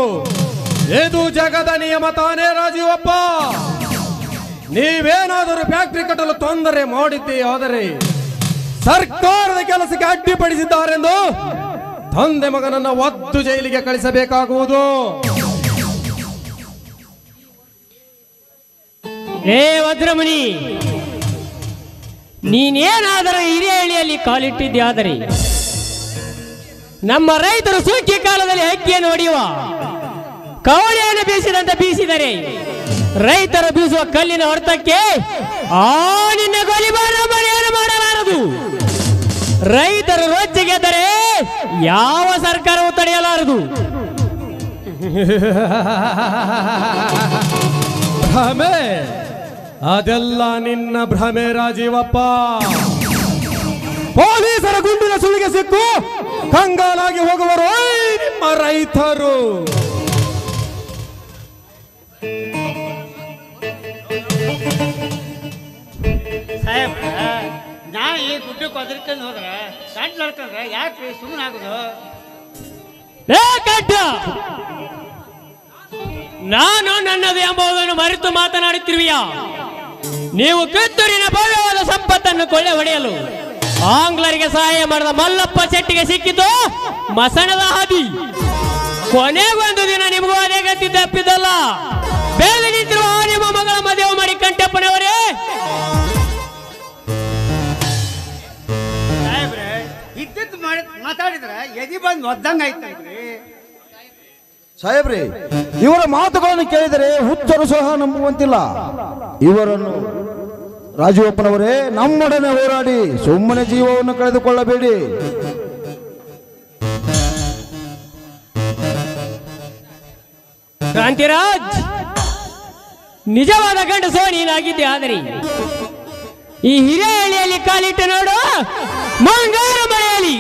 [SPEAKER 2] ಇದು ಜಗದ ನಿಯಮ ತಾನೇ ರಾಜೀವಪ್ಪ. ನೀವೇನಾದರೂ ಫ್ಯಾಕ್ಟರಿ ಕಟ್ಟಲು ತೊಂದರೆ ಮಾಡಿದ್ದೇ ಆದರೆ ಸರ್ಕಾರದ ಕೆಲಸಕ್ಕೆ ಅಡ್ಡಿಪಡಿಸಿದ್ದಾರೆಂದು ತಂದೆ ಮಗನನ್ನ ಒದ್ದು ಜೈಲಿಗೆ ಕಳಿಸಬೇಕಾಗುವುದು.
[SPEAKER 6] ಏ ವಜ್ರಮುನಿ, ನೀನೇನಾದರೂ ಹಿರಿಯಳ್ಳಿಯಲ್ಲಿ ಕಾಲಿಟ್ಟಿದ್ದೆ ಆದರೆ ನಮ್ಮ ರೈತರು ಸೂಕ್ಷ್ಮ ಕಾಲದಲ್ಲಿ ಹಕ್ಕಿಯನ್ನು ಹೊಡೆಯುವ ಕವಳಿಯನ್ನು ಬೀಸಿದಂತೆ ಬೀಸಿದರೆ ರೈತರು ಬೀಸುವ ಕಲ್ಲಿನ ಹೊರತಕ್ಕೆ ಆ ನಿನ್ನ ಗೋಲಿಬಾರ ಮನೆಯನ್ನು ಮಾಡಲಾರದು. ರೈತರು ರೊಚ್ಚಿಗೆದ್ದರೆ ಯಾವ ಸರ್ಕಾರವು ತಡೆಯಲಾರದು.
[SPEAKER 2] ಭ್ರಮೆ, ಅದೆಲ್ಲ ನಿನ್ನ ಭ್ರಮೆ ರಾಜೀವಪ್ಪ. ಪೊಲೀಸರ ಗುಂಡಿನ ಸುಳಿಗೆ ಸಿಕ್ಕು ಕಂಗಾಲಾಗಿ ಹೋಗುವರು ನಿಮ್ಮ ರೈತರು.
[SPEAKER 4] ಸಾಹೇಬ್, ನಾ ಈ ದುಡ್ಡಕ್ಕೆ ಒದರ್ಕೊಂಡು ಹೋದ್ರೆ ಗಂಟು ನಡ್ಕೊಂಡ್ರೆ ಯಾಕೆ ಸುಮ್ಮನೆ ಆಗುದು?
[SPEAKER 6] ನಾನು ನನ್ನದು ಎಂಬುದನ್ನು ಮರೆತು ಮಾತನಾಡುತ್ತಿರುವೆಯಾ? ನೀವು ಕಿತ್ತೂರಿನ ಭವ್ಯವಾದ ಸಂಪತ್ತನ್ನು ಕೊಳ್ಳೆ ಹೊಡೆಯಲು ಆಂಗ್ಲರಿಗೆ ಸಹಾಯ ಮಾಡಿದ ಮಲ್ಲಪ್ಪ ಶೆಟ್ಟಿಗೆ ಸಿಕ್ಕಿತು ಮಸಣದ ಹಾದಿ. ಕೊನೆಗೊಂದು ದಿನ ನಿಮಗೂ ಅದೇ ಗತಿ ತಪ್ಪಿದಲ್ಲ. ಬೆಳೆದು ನಿಂತಿರುವ ನಿಮ್ಮ ಮಗಳ ಮದುವೆ ಮಾಡಿ ಕಂಠಪ್ಪನವರೇ.
[SPEAKER 4] ಸಾಹೇಬ್ರೆ, ಇದ್ದಿದ್ದು ಮಾತಾಡಿದ್ರೆ ಎದಿ ಬಂದು ಒದ್ದಂಗ ಆಯ್ತಂದ್ರಿ.
[SPEAKER 3] ಸಾಹೇಬ್ರಿ, ಇವರ ಮಾತುಗಳನ್ನು ಕೇಳಿದರೆ ಹುಚ್ಚರು ಸಹ ನಂಬುವಂತಿಲ್ಲ. ಇವರನ್ನು ರಾಜೀವಪ್ಪನವರೇ ನಮ್ಮೊಡನೆ ಹೋರಾಡಿ ಸುಮ್ಮನೆ ಜೀವವನ್ನು ಕಳೆದುಕೊಳ್ಳಬೇಡಿ.
[SPEAKER 6] ಕ್ರಾಂತಿರಾಜ್, ನಿಜವಾದ ಗಂಡಸೋ ನೀನಾಗಿದ್ದೆ. ಆದರೆ ಈ ಹಿರೇಹಳ್ಳಿಯಲ್ಲಿ ಕಾಲಿಟ್ಟು ನೋಡು, ಮುಂಗಾರು ಮಳೆಯಲ್ಲಿ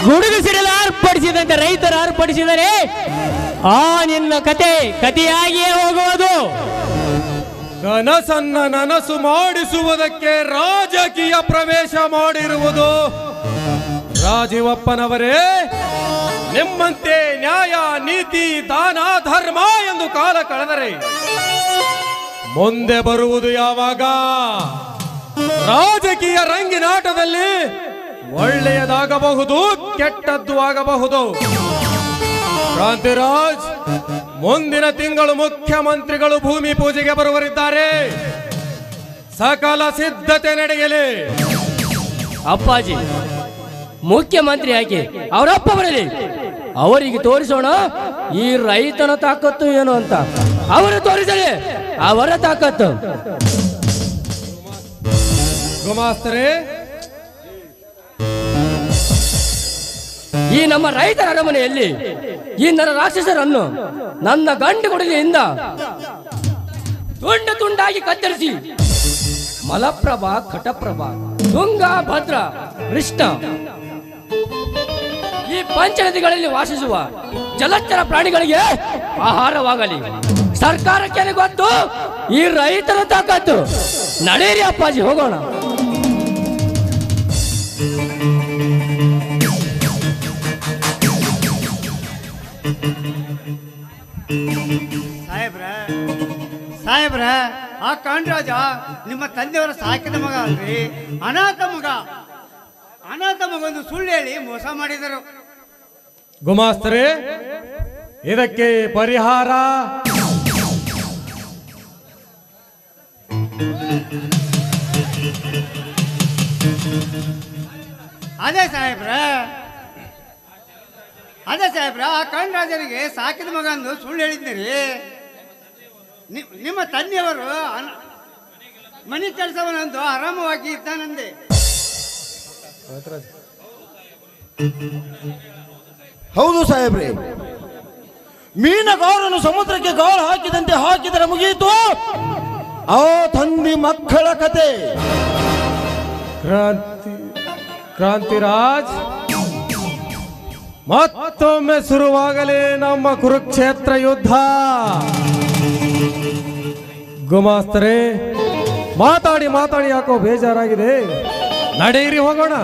[SPEAKER 6] ಗುಡುಗು ಸಿಡಲು ಆರ್ಪಡಿಸಿದಂತೆ ರೈತರು ಆರ್ಪಡಿಸಿದರೆ ಆ ನಿನ್ನ ಕಥೆಯಾಗಿಯೇ ಹೋಗುವುದು.
[SPEAKER 2] ಕನಸನ್ನ ನನಸು ಮಾಡಿಸುವುದಕ್ಕೆ ರಾಜಕೀಯ ಪ್ರವೇಶ ಮಾಡಿರುವುದು ರಾಜೀವಪ್ಪನವರೇ. ನಿಮ್ಮಂತೆ ನ್ಯಾಯ, ನೀತಿ, ದಾನ, ಧರ್ಮ ಎಂದು ಕಾಲ ಕಳೆದರೆ ಮುಂದೆ ಬರುವುದು ಯಾವಾಗ? ರಾಜಕೀಯ ರಂಗಿನಾಟದಲ್ಲಿ ಒಳ್ಳೆಯದಾಗಬಹುದು, ಕೆಟ್ಟದ್ದು ಆಗಬಹುದು. ಕ್ರಾಂತಿರಾಜ್, ಮುಂದಿನ ತಿಂಗಳು ಮುಖ್ಯಮಂತ್ರಿಗಳು ಭೂಮಿ ಪೂಜೆಗೆ ಬರುವರಿದ್ದಾರೆ. ಸಕಲ ಸಿದ್ಧತೆ ನಡೆಯಲಿ.
[SPEAKER 7] ಅಪ್ಪಾಜಿ, ಮುಖ್ಯಮಂತ್ರಿ ಯಾಕೆ ಅವರಪ್ಪ ಬರಲಿ, ಅವರಿಗೆ ತೋರಿಸೋಣ ಈ ರೈತನ ತಾಕತ್ತು ಏನು ಅಂತ. ಅವರು ತೋರಿಸಲಿ ಅವರ ತಾಕತ್ತು.
[SPEAKER 2] ಗುಮಾಸ್ತರೇ,
[SPEAKER 7] ಈ ನಮ್ಮ ರೈತರ ಅರಮನೆಯಲ್ಲಿ ಈ ನನ್ನ ರಾಕ್ಷಸರನ್ನು ನನ್ನ ಗಂಡು ಕೊಡಲಿಯಿಂದ ತುಂಡು ತುಂಡಾಗಿ ಕತ್ತರಿಸಿ ಮಲಪ್ರಭಾ, ಘಟಪ್ರಭಾ, ತುಂಗ, ಭದ್ರ, ಕೃಷ್ಣ ಈ ಪಂಚನದಿಗಳಲ್ಲಿ ವಾಸಿಸುವ ಜಲಚರ ಪ್ರಾಣಿಗಳಿಗೆ ಆಹಾರವಾಗಲಿ. ಸರ್ಕಾರಕ್ಕೆ ಗೊತ್ತು ಈ ರೈತರ ತಾಕತ್ತು. ನಡೆಯಿರಿ ಅಪ್ಪಾಜಿ, ಹೋಗೋಣ.
[SPEAKER 4] ಸಾಹೇಬ್ರ, ಆ ಕಾಂಡರಾಜ ನಿಮ್ಮ ತಂದೆಯವರ ಸಾಕಿದ ಮಗ ಅಲ್ರಿ, ಅನಾಥ ಮಗಂದು ಸುಳ್ಳು ಹೇಳಿ ಮೋಸ ಮಾಡಿದರು.
[SPEAKER 2] ಗುಮಾಸ್ತರೇ, ಇದಕ್ಕೆ ಪರಿಹಾರ
[SPEAKER 4] ಅದೇ ಸಾಹೇಬ್ರ, ಆ ಕಾಂಡರಾಜನಿಗೆ ಸಾಕಿದ ಮಗ ಅಂದು ಸುಳ್ಳು ಹೇಳಿದ್ದೀರಿ. ನಿಮ್ಮ ತಂದೆಯವರು ಮನೆ ಕೆಲಸವನ್ನಂದು ಆರಾಮವಾಗಿ ಇದ್ದಾನಂದೆ.
[SPEAKER 3] ಹೌದು ಸಾಹೇಬ್ರೆ, ಮೀನುಗಾರನು ಸಮುದ್ರಕ್ಕೆ ಗಾಳ ಹಾಕಿದಂತೆ ಹಾಕಿದರೆ ಮುಗಿಯಿತು ಆ ತಂದೆ ಮಕ್ಕಳ ಕತೆ.
[SPEAKER 2] ಕ್ರಾಂತಿರಾಜ್, ಮತ್ತೊಮ್ಮೆ ಶುರುವಾಗಲಿ ನಮ್ಮ ಕುರುಕ್ಷೇತ್ರ ಯುದ್ಧ. ಗುಮಾಸ್ತರೇ, ಮಾತಾಡಿ ಯಾಕೋ ಬೇಜಾರಾಗಿದೆ. ನಡೆಯಿರಿ, ಹೋಗೋಣ.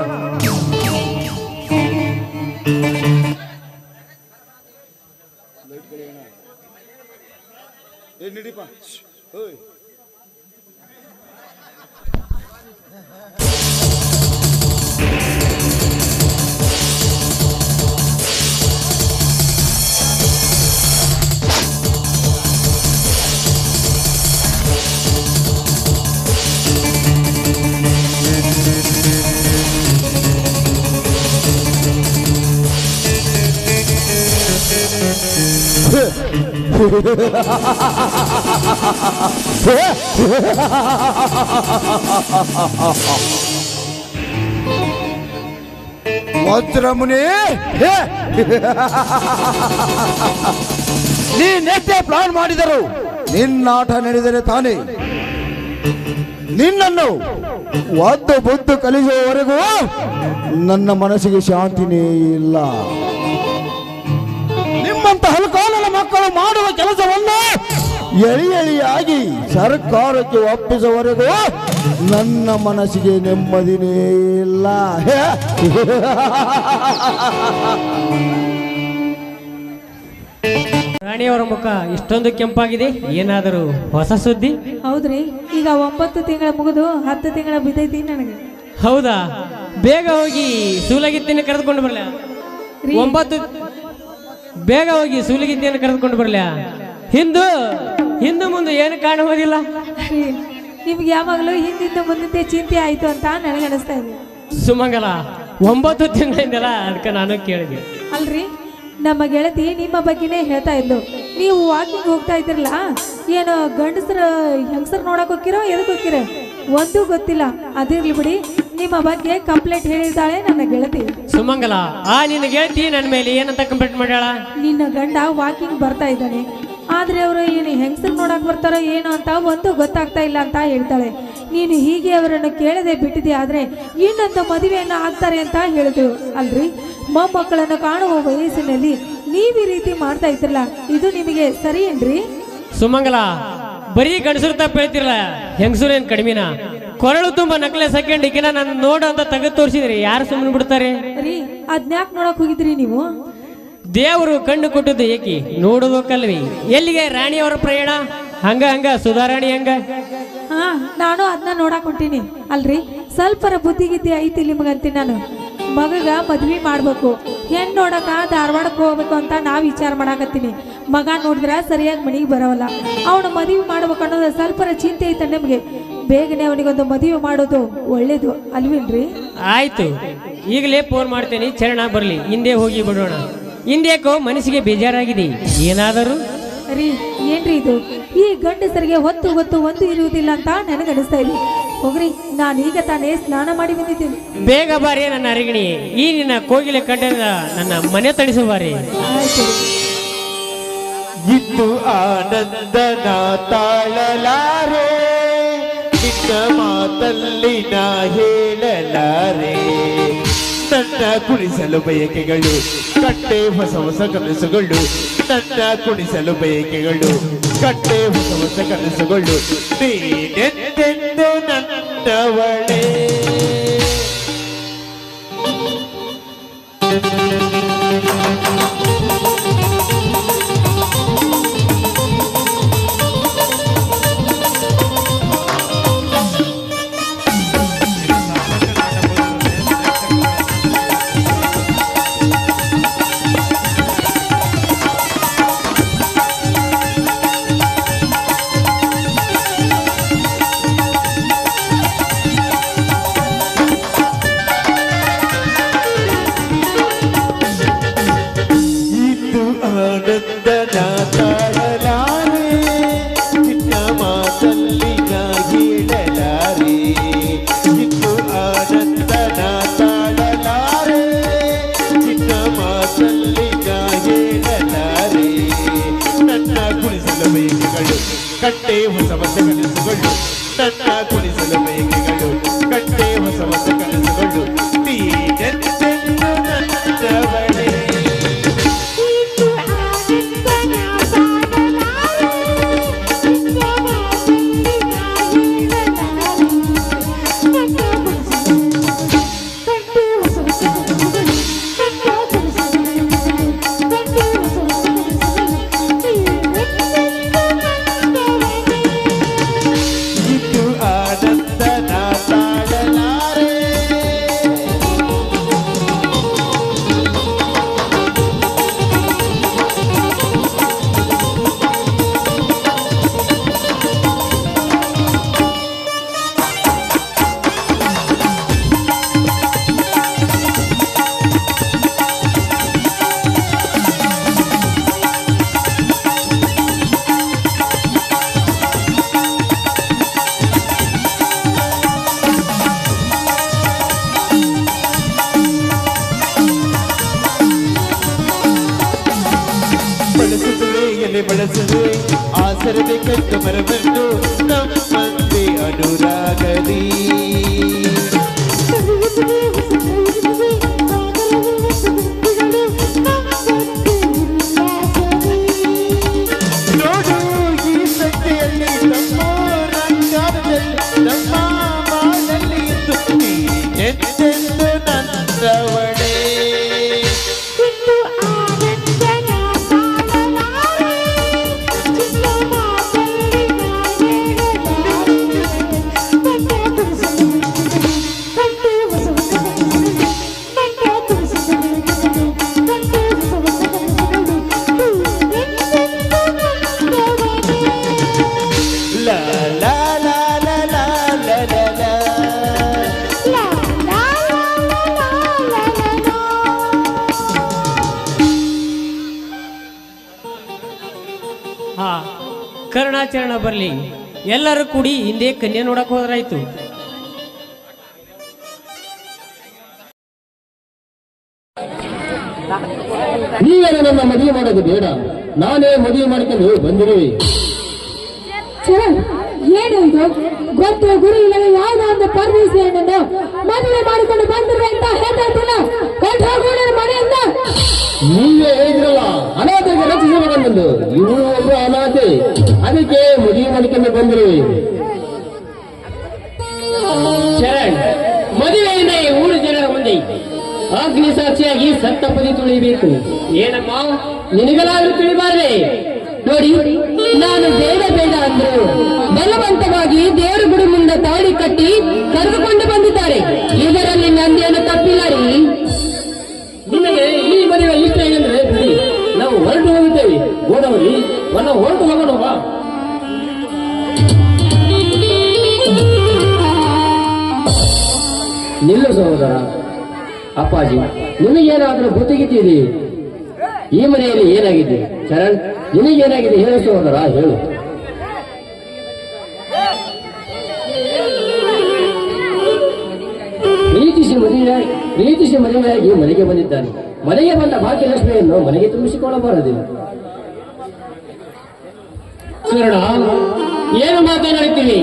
[SPEAKER 3] ವಜ್ರಮುನಿ, ನೀನೆಷ್ಟೇ ಪ್ಲಾನ್ ಮಾಡಿದರು ನಿನ್ನಾಟ ನಡೆದರೆ ತಾನೇ. ನಿನ್ನನ್ನು ಒದ್ದು ಬುದ್ದು ಕಲಿಸುವವರೆಗೂ ನನ್ನ ಮನಸ್ಸಿಗೆ ಶಾಂತಿನೇ ಇಲ್ಲ. ನಿಮ್ಮಂತ ಹಲಕಾಲನ ಮಕ್ಕಳು ಮಾಡುವ ಕೆಲಸವನ್ನು ಎಳಿಯಾಗಿ ಸರ್ಕಾರಕ್ಕೆ ಒಪ್ಪಿಸುವವರೆಗೂ ನನ್ನ ಮನಸ್ಸಿಗೆ ನೆಮ್ಮದಿನೇ ಇಲ್ಲ.
[SPEAKER 6] ರಾಣಿಯವರ ಮುಖ ಇಷ್ಟೊಂದು ಕೆಂಪಾಗಿದೆ, ಏನಾದರೂ ಹೊಸ ಸುದ್ದಿ?
[SPEAKER 8] ಹೌದ್ರಿ, ಈಗ 9 ತಿಂಗಳ ಮುಗಿದು 10 ತಿಂಗಳ ಬಿದ್ದೈತಿ ನನಗೆ.
[SPEAKER 6] ಹೌದಾ? ಬೇಗ ಹೋಗಿ ಸೂಲಗಿತ್ತಿನ ಕರೆದುಕೊಂಡು ಬರಲ. 9 ಬೇಗ ಹೋಗಿ ಸೂಲಗಿತ್ತಿಯನ್ನು ಕರೆದುಕೊಂಡು ಬರಲ. ಹಿಂದು ಮುಂದೆ ಏನು ಕಾಣುವುದಿಲ್ಲ.
[SPEAKER 8] ನಿಮ್ಗೆ ಯಾವಾಗಲೂ ಹಿಂದಿಂದ ಮುಂದೆ ಚಿಂತೆ ಆಯ್ತು ಅಂತ ನನಗೆ ಅನಿಸ್ತಾ ಇದೆ.
[SPEAKER 6] ಸುಮಂಗಲ, 9 ತಿಂಗಳಿಂದಲ್ಲ, ಅದಕ್ಕೆ ನಾನು ಕೇಳಿದೆ.
[SPEAKER 8] ಅಲ್ರಿ, ನಮ್ಮ ಗೆಳತಿ ನಿಮ್ಮ ಬಗ್ಗೆನೇ ಹೇಳ್ತಾ ಇದ್ಲು. ನೀವು ವಾಕಿಂಗ್ ಹೋಗ್ತಾ ಇದ್ರಲ್ಲ, ಏನು ಗಂಡಸರ ಹೆಂಗಸರು ನೋಡಕ್ ಹೋಗಿರೋ ಎದಕ್ಕೆ ಹೋಗಿರೋ ಒಂದೂ ಗೊತ್ತಿಲ್ಲ. ಅದಿರ್ಲಿ ಬಿಡಿ, ನಿಮ್ಮ ಬಗ್ಗೆ ಕಂಪ್ಲೇಂಟ್ ಹೇಳಿದ್ದಾಳೆ ನನ್ನ ಗೆಳತಿ.
[SPEAKER 6] ಸುಮಂಗಲ, ನಿನ್ನ ಗೆಳತಿ ನನ್ನ ಮೇಲೆ ಏನಂತ ಕಂಪ್ಲೇಂಟ್ ಮಾಡ್ಯಾಳ?
[SPEAKER 8] ನಿನ್ನ ಗಂಡ ವಾಕಿಂಗ್ ಬರ್ತಾ ಇದ್ದಾನೆ, ಆದ್ರೆ ಅವರು ಏನು ಹೆಂಗಸರು ನೋಡಕ್ ಬರ್ತಾರೋ ಏನೋ ಅಂತ ಒಂದು ಗೊತ್ತಾಗ್ತಾ ಇಲ್ಲ ಅಂತ ಹೇಳ್ತಾಳೆ. ನೀನು ಹೀಗೆ ಅವರನ್ನು ಕೇಳದೆ ಬಿಟ್ಟಿದೆ, ಆದ್ರೆ ಇನ್ನೊಂದು ಮದುವೆಯನ್ನು ಆಗ್ತಾರೆ ಅಂತ ಹೇಳಿದ್ರು ಅಲ್ರಿ. ಮೊಮ್ಮಕ್ಕಳನ್ನು ಕಾಣುವ ವಯಸ್ಸಿನಲ್ಲಿ ನೀವು ಈ ರೀತಿ ಮಾಡ್ತಾ ಇದ್ರಲ್ಲ, ಇದು ನಿಮಗೆ ಸರಿ ಏನ್ರಿ?
[SPEAKER 6] ಸುಮಂಗಲ, ಬರೀ ಗಂಡಸರು ತಪ್ಪು ಹೇಳ್ತಿರಲ್ಲ, ಹೆಂಗಸರು ಏನ್ ಕಡಿಮೆನಾ? ಕೊರಳು ತುಂಬಾ ನಕ್ಲೆಸ್ ಹಾಕೊಂಡು ಈಗಿನ ನಾನು ನೋಡು ಅಂತ ತೆಗೆದು ತೋರಿಸಿದ್ರಿ, ಯಾರು ಸುಮ್ಮನೆ ಬಿಡ್ತಾರೆ
[SPEAKER 8] ರೀ? ಅದ್ನ್ಯಾಕ್ ನೋಡಕ್ ಹೋಗಿದ್ರಿ ನೀವು?
[SPEAKER 6] ದೇವರು ಕಣ್ಣು ಕೊಟ್ಟದ್ದು ಏಕಿ ನೋಡೋದಕ್ಕಲ್ವಿ. ಎಲ್ಲಿಗೆ ರಾಣಿಯವರ ಪ್ರಯಾಣ? ಹಂಗ ಸುಧಾರಾಣಿ ಹಂಗ.
[SPEAKER 8] ಹಾ, ನಾನು ಅದನ್ನ ನೋಡಕ್ ಹೊಂಟೀನಿ. ಅಲ್ರಿ, ಸ್ವಲ್ಪರ ಬುದ್ಧಿಗಿದ್ದೆ ಐತಿ ನಿಮಗಂತೀನಿ. ನಾನು ಮಗಗ ಮದ್ವಿ ಮಾಡ್ಬೇಕು, ಹೆಣ್ಣು ನೋಡಕ ಧಾರವಾಡಕ್ಕೆ ಹೋಗ್ಬೇಕು ಅಂತ ನಾ ವಿಚಾರ ಮಾಡಾಕತ್ತೀನಿ. ಮಗ ನೋಡಿದ್ರ ಸರಿಯಾಗಿ ಮನೆಗೆ ಬರೋಲ್ಲ. ಅವನ ಮದುವೆ ಮಾಡ್ಬೇಕು ಅನ್ನೋದು ಸ್ವಲ್ಪರ ಚಿಂತೆ ಐತೆ ನಮಗೆ. ಬೇಗನೆ ಅವನಿಗೊಂದು ಮದುವೆ ಮಾಡೋದು ಒಳ್ಳೇದು ಅಲ್ವೇನ್ರಿ?
[SPEAKER 6] ಆಯ್ತು, ಈಗಲೇ ಫೋನ್ ಮಾಡ್ತೇನೆ. ಚರಣ ಬರ್ಲಿ, ಹಿಂದೆ ಹೋಗಿ ಬಿಡೋಣ. ಹಿಂದೇಕೋ ಮನಸ್ಸಿಗೆ ಬೇಜಾರಾಗಿದೆ. ಏನಾದರೂ
[SPEAKER 8] ರೀ, ಏನ್ರಿ ಇದು? ಈ ಗಂಡಸರಿಗೆ ಹೊತ್ತು ಗೊತ್ತು ಒಂದು ಇರುವುದಿಲ್ಲ ಅಂತ ನನಗನಿಸ್ತಾ ಇದೆ. ಹೋಗ್ರಿ, ನಾನು ಈಗ ತಾನೇ ಸ್ನಾನ ಮಾಡಿ ಬಂದಿದ್ದೀನಿ.
[SPEAKER 6] ಬೇಗ ಬಾರಿ ನನ್ನ ಅರಗಿಣಿ. ಈ ನಿನ್ನ ಕೋಗಿಲೆ ಕಂಡ ನನ್ನ ಮನೆ ತಣಿಸುವಾರಿ.
[SPEAKER 8] ಆಯ್ತು.
[SPEAKER 2] ಇದ್ದು ಆನಂದನ ತಾಳಲಾರೆ, ನಿನ್ನ ಮಾತಲ್ಲಿ ನಾ ಹೇಳಲಾರೆ. ನನ್ನ ಕುಣಿಸಲು ಬಯಕೆಗಳು ಕಟ್ಟೆ ಹೊಸ ಹೊಸ ಕನಸುಗಳು, ನನ್ನ ಕುಣಿಸಲು ಬಯಕೆಗಳು ಕಟ್ಟೆ ಹೊಸ ಹೊಸ ಕನಸುಗಳು. ನೀನೆಂದೆಂದು ನನ್ನವಳೇ. ಆನಂದನ ತಾಳಲಾರೆ, ನಿನ್ನ ಮಾತಲ್ಲಿ ನಾ ಹೇಳಲಾರೆ. ಇನ್ನು ಆನಂದನ ತಾಳಲಾರೆ, ನಿನ್ನ ಮಾತಲ್ಲಿ ನಾ ಹೇಳಲಾರೆ. ನನ್ನ ಕುಣಿಸಲು ಬಯಕೆಗಳು ಕಟ್ಟೆ ಹೊಸ ಹೊಸ ಕನಸುಗಳು, ನನ್ನ ಕುಣಿಸಲು ಬಯಕೆಗಳು ಕಟ್ಟೆ ಹೊಸ ಹೊಸ ಕನಸುಗಳು. ನೀನೆಂದೆಂದು ನನ್ನವಳೇ. ಬಳಸುವೆ ಆಸರದೆ ಕಟ್ಟ ಮರವನ್ನು ನಮ್ಮಂತೆ ಅನುರಾಗದಿ. ನೋಡು ಈ ಸಂಖ್ಯೆಯಲ್ಲಿ ನಮ್ಮ ರಂಗಾರದಲ್ಲಿ ನಮ್ಮ ಮಾನಲ್ಲಿ ಇದ್ದು ನೀನೆಂದೆಂದು ನನ್ನವಳೇ.
[SPEAKER 6] ಹಾ, ಕರ್ಣಾಚರಣ ಬರ್ಲಿ. ಎಲ್ಲರೂ ಕೂಡಿ ಹಿಂದೆ ಕನ್ಯೆ ನೋಡಕ್ ಹೋದ್ರಾಯ್ತು.
[SPEAKER 7] ನೀವೇನ ನನ್ನ ಮದುವೆ ಮಾಡೋದು ಬೇಡ, ನಾನೇ ಮದುವೆ ಮಾಡ್ಕೊಂಡು ಬಂದಿರುವೆ.
[SPEAKER 8] ಏನು ಇದು? ಗೊತ್ತು ಗುರು ಇಲ್ಲದೆ ಯಾವುದೋ ಒಂದು ಪರದೇಶಿ ಹೆಣ್ಣನ್ನು ಮದುವೆ ಮಾಡಿಕೊಂಡು ಬಂದಿರುವೆ ಅಂತ ಹೇಳ್ತಾಯ್ತಿಲ್ಲ. ಮನೆಯಿಂದ
[SPEAKER 7] ನೀವೇ ಹೇಳಿದ್ರಲ್ಲ, ಅನಾಥರಿಗೆ ರಚಿಸಬೇಕೆಂದು. ಇವು ಒಬ್ಬರು ಅನಾಥೆ, ಅದಕ್ಕೆ ಮದುವೆ ಮಾಡಿಕೊಂಡು ಬಂದಿರುವೆ. ಶರಣ್, ಮದುವೆಯಿಂದ ಈ ಊರು ಜನರ ಮುಂದೆ ಅಗ್ನಿ ಸಾಕ್ಷಿಯಾಗಿ ಸಪ್ತಪದಿ ತುಳಿಬೇಕು. ಏನಮ್ಮ, ನಿನಗಲಾದ್ರೂ ತಿಳಿಬಾರ್ದೆ? ನೋಡಿ, ನಾನು ಬೇಡ ಬೇಡ ಅಂದ್ರು ಬಲವಂತವಾಗಿ ದೇವರ ಗುಡಿ ಮುಂದೆ ತಾಳಿ ಕಟ್ಟಿ ಕರೆದುಕೊಂಡು ಬಂದಿದ್ದಾರೆ. ಇದರಲ್ಲಿ ನಂದೇನು ತಪ್ಪಿಲ್ಲ ರೀ. ನಿಮಗೆ ಈ ಮದುವೆ ಇಷ್ಟ ಏನಂದ್ರೆ ನಾವು ಹೊರಟು ಹೋಗುತ್ತೇವೆ. ಹೋದವರು ಹೊರಟು ಹೋಗೋಣ ಬಾ. ನಿಲ್ಲು ಸಹೋದರ. ಅಪ್ಪಾಜಿ, ನಿಮಗೇನಾದ್ರೂ ಬುದ್ಧಿಗಿದ್ದೀರಿ? ಈ ಮನೆಯಲ್ಲಿ ಏನಾಗಿದೆ? ಚರಣ್, ನಿನಗೇನಾಗಿದೆ ಹೇಳು ಸಹೋದರ, ಹೇಳು. ಪ್ರೀತಿಸಿ ಮದುವೆಯಾಗಿ ಮನೆಗೆ ಬಂದಿದ್ದಾನೆ. ಮನೆಗೆ ಬಂದ ಭಾಗ್ಯಲಕ್ಷ್ಮಿಯನ್ನು ಮನೆಗೆ ತುಂಬಿಸಿಕೊಳ್ಳಬಾರದು.
[SPEAKER 6] ಸುವರ್ಣ, ಏನು ಮಾತನಾಡ್ತೀನಿ?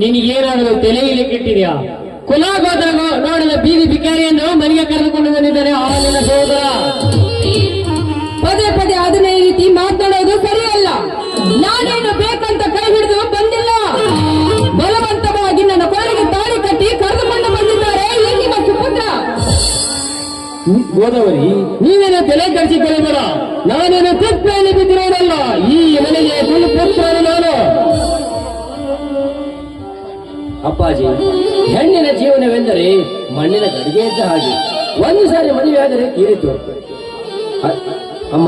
[SPEAKER 6] ನಿನಗೇನಾದರೂ ತಲೆಯಲ್ಲಿ ಕೆಟ್ಟಿದ್ಯಾ? ಕುಲಾಗೋತ್ರ ನೋಡದ ಬೀದಿ ಬಿಕಾರಿಯನ್ನು ಮನೆಗೆ ಕರೆದುಕೊಂಡು ಬಂದಿದ್ದಾನೆ ಆ ನಿನ್ನ ಸಹೋದರ.
[SPEAKER 8] ಪದೇ ಪದೇ ಅದನ್ನೇ ಈ ರೀತಿ ಮಾತನಾಡೋದು ಸರಿಯಲ್ಲ. ನಾನೇನು ಬೇಕಂತ ಕೈ ಹಿಡಿದು ಬಂದಿಲ್ಲ. ಬಲವಂತವಾಗಿ ನನ್ನ ಕೊರಳಿಗೆ ತಾಳಿ ಕಟ್ಟಿ ಕರೆದುಕೊಂಡು ಬಂದಿದ್ದಾರೆ ಈ ನಿಮ್ಮ ಸುಪುತ್ರ.
[SPEAKER 7] ಗೋದಾವರಿ, ನೀವೇನೋ ತಲೆ ಕಳಿಸಿಕೊಳ್ಳಬೇಡ. ನಾನೇನು ತಪ್ಪಲ್ಲಿ ಬಿದ್ದಿರೋದಲ್ಲ. ಈ ಮನೆಗೆ ಪುತ್ರನು ನಾನು. ಅಪ್ಪಾಜಿ, ಹೆಣ್ಣಿನ ಜೀವನವೆಂದರೆ ಮಣ್ಣಿನ ಗಡಿಗೆ ಇದ್ದ ಹಾಗೆ. ಒಂದು ಸಾರಿ ಮದುವೆಯಾದರೆ ತೀರಿತು. ಅಮ್ಮ,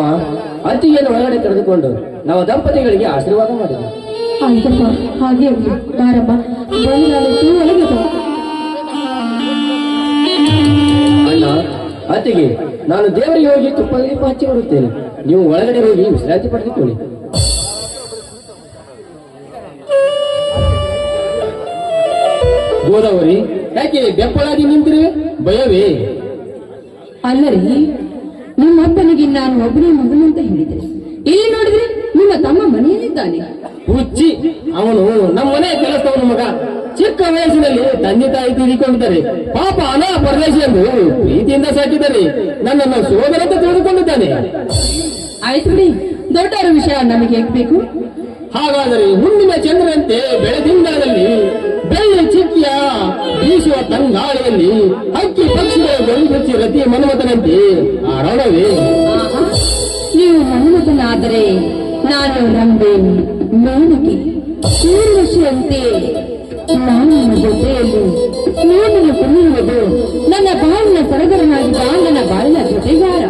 [SPEAKER 7] ಅತ್ತಿಗೆಯನ್ನು ಒಳಗಡೆ ಕರೆದುಕೊಂಡು ನಾವು ದಂಪತಿಗಳಿಗೆ ಆಶೀರ್ವಾದ ಮಾಡಿದೆ.
[SPEAKER 8] ಆಯ್ತಪ್ಪ, ಹಾಗೆ ಬಾರಮ್ಮ, ಒಳಗೆ ಬಾ.
[SPEAKER 7] ಅಣ್ಣ, ಅತ್ತಿಗೆ, ನಾನು ದೇವರಿಗೆ ಹೋಗಿ ತುಪ್ಪ ದೀಪ ಹಚ್ಚಿ ಕೊಡುತ್ತೇನೆ. ನೀವು ಒಳಗಡೆ ಹೋಗಿ ವಿಶ್ರಾಂತಿ ಪಡೆದುಕೊಳ್ಳಿ. ಗೋದಾವರಿ, ಯಾಕೆ ಬೆಪ್ಪಳಾಗಿ ನಿಂತಿರುವೆ? ಭಯವೇ?
[SPEAKER 8] ಅಲ್ಲರಿ, ನಿಮ್ಮಪ್ಪನಿಗೆ ನಾನು ಒಬ್ಬನೇ ಮಗನು ಅಂತ ಹೇಳಿದ್ರೆ, ಇಲ್ಲಿ ನೋಡಿದ್ರೆ ನಿಮ್ಮ ತಮ್ಮ ಮನೆಯಲ್ಲಿದ್ದಾನೆ.
[SPEAKER 7] ಹುಚ್ಚಿ, ಅವನು ನಮ್ಮ ಮನೆ ಕೆಲಸದವನು ಮಗ. ಚಿಕ್ಕ ವಯಸ್ಸಿನಲ್ಲಿ ತಂದೆ ತಾಯಿ ತೀರಿಕೊಂಡಿದ್ದಾರೆ. ಪಾಪ ಅನಾ ಪರದೇಶಿ ಎಂದು ಪ್ರೀತಿಯಿಂದ ಸಾಕಿದ್ದಾರೆ. ನನ್ನನ್ನು ಸೋದರಂತ ತಿಳಿದುಕೊಂಡಿದ್ದಾನೆ.
[SPEAKER 8] ಆಯ್ತು ಬಿಡಿ, ದೊಡ್ಡವರ ವಿಷಯ ನಮಗೆ ಬೇಕು.
[SPEAKER 7] ಹಾಗಾದರೆ ಹುಣ್ಣಿಮೆ ಚಂದ್ರಂತೆ ಬೆಳದಿಂಗಳದಲ್ಲಿ ಬೆಳ್ಳಿ ಚಿಕ್ಕಿಯ ಬೀಸುವ ತಂಗಾಳಿಯಲ್ಲಿ ಹಕ್ಕಿ ಪಕ್ಷಿಗಳ ಗಂಗುಚ್ಚಿ ರತಿ ಮನ್ಮಥನಂತೆ ಆಡೋಣವೇ?
[SPEAKER 8] ನೀವು ಮನ್ಮಥನಾದರೆ ನಾನು ರಂಬೆ ಮೇನಕೆ ಊರ್ವಶಿಯಂತೆ ನಾನು ನನ್ನ ಜೊತೆಯಲ್ಲಿ ನೀನನ್ನು ಕುಣಿಯುವುದು ನನ್ನ ಬಾಳಿನ ಸಡಗರನಾಗಿದ್ದ ನನ್ನ ಬಾಳಿನ ಜೊತೆಗಾರ.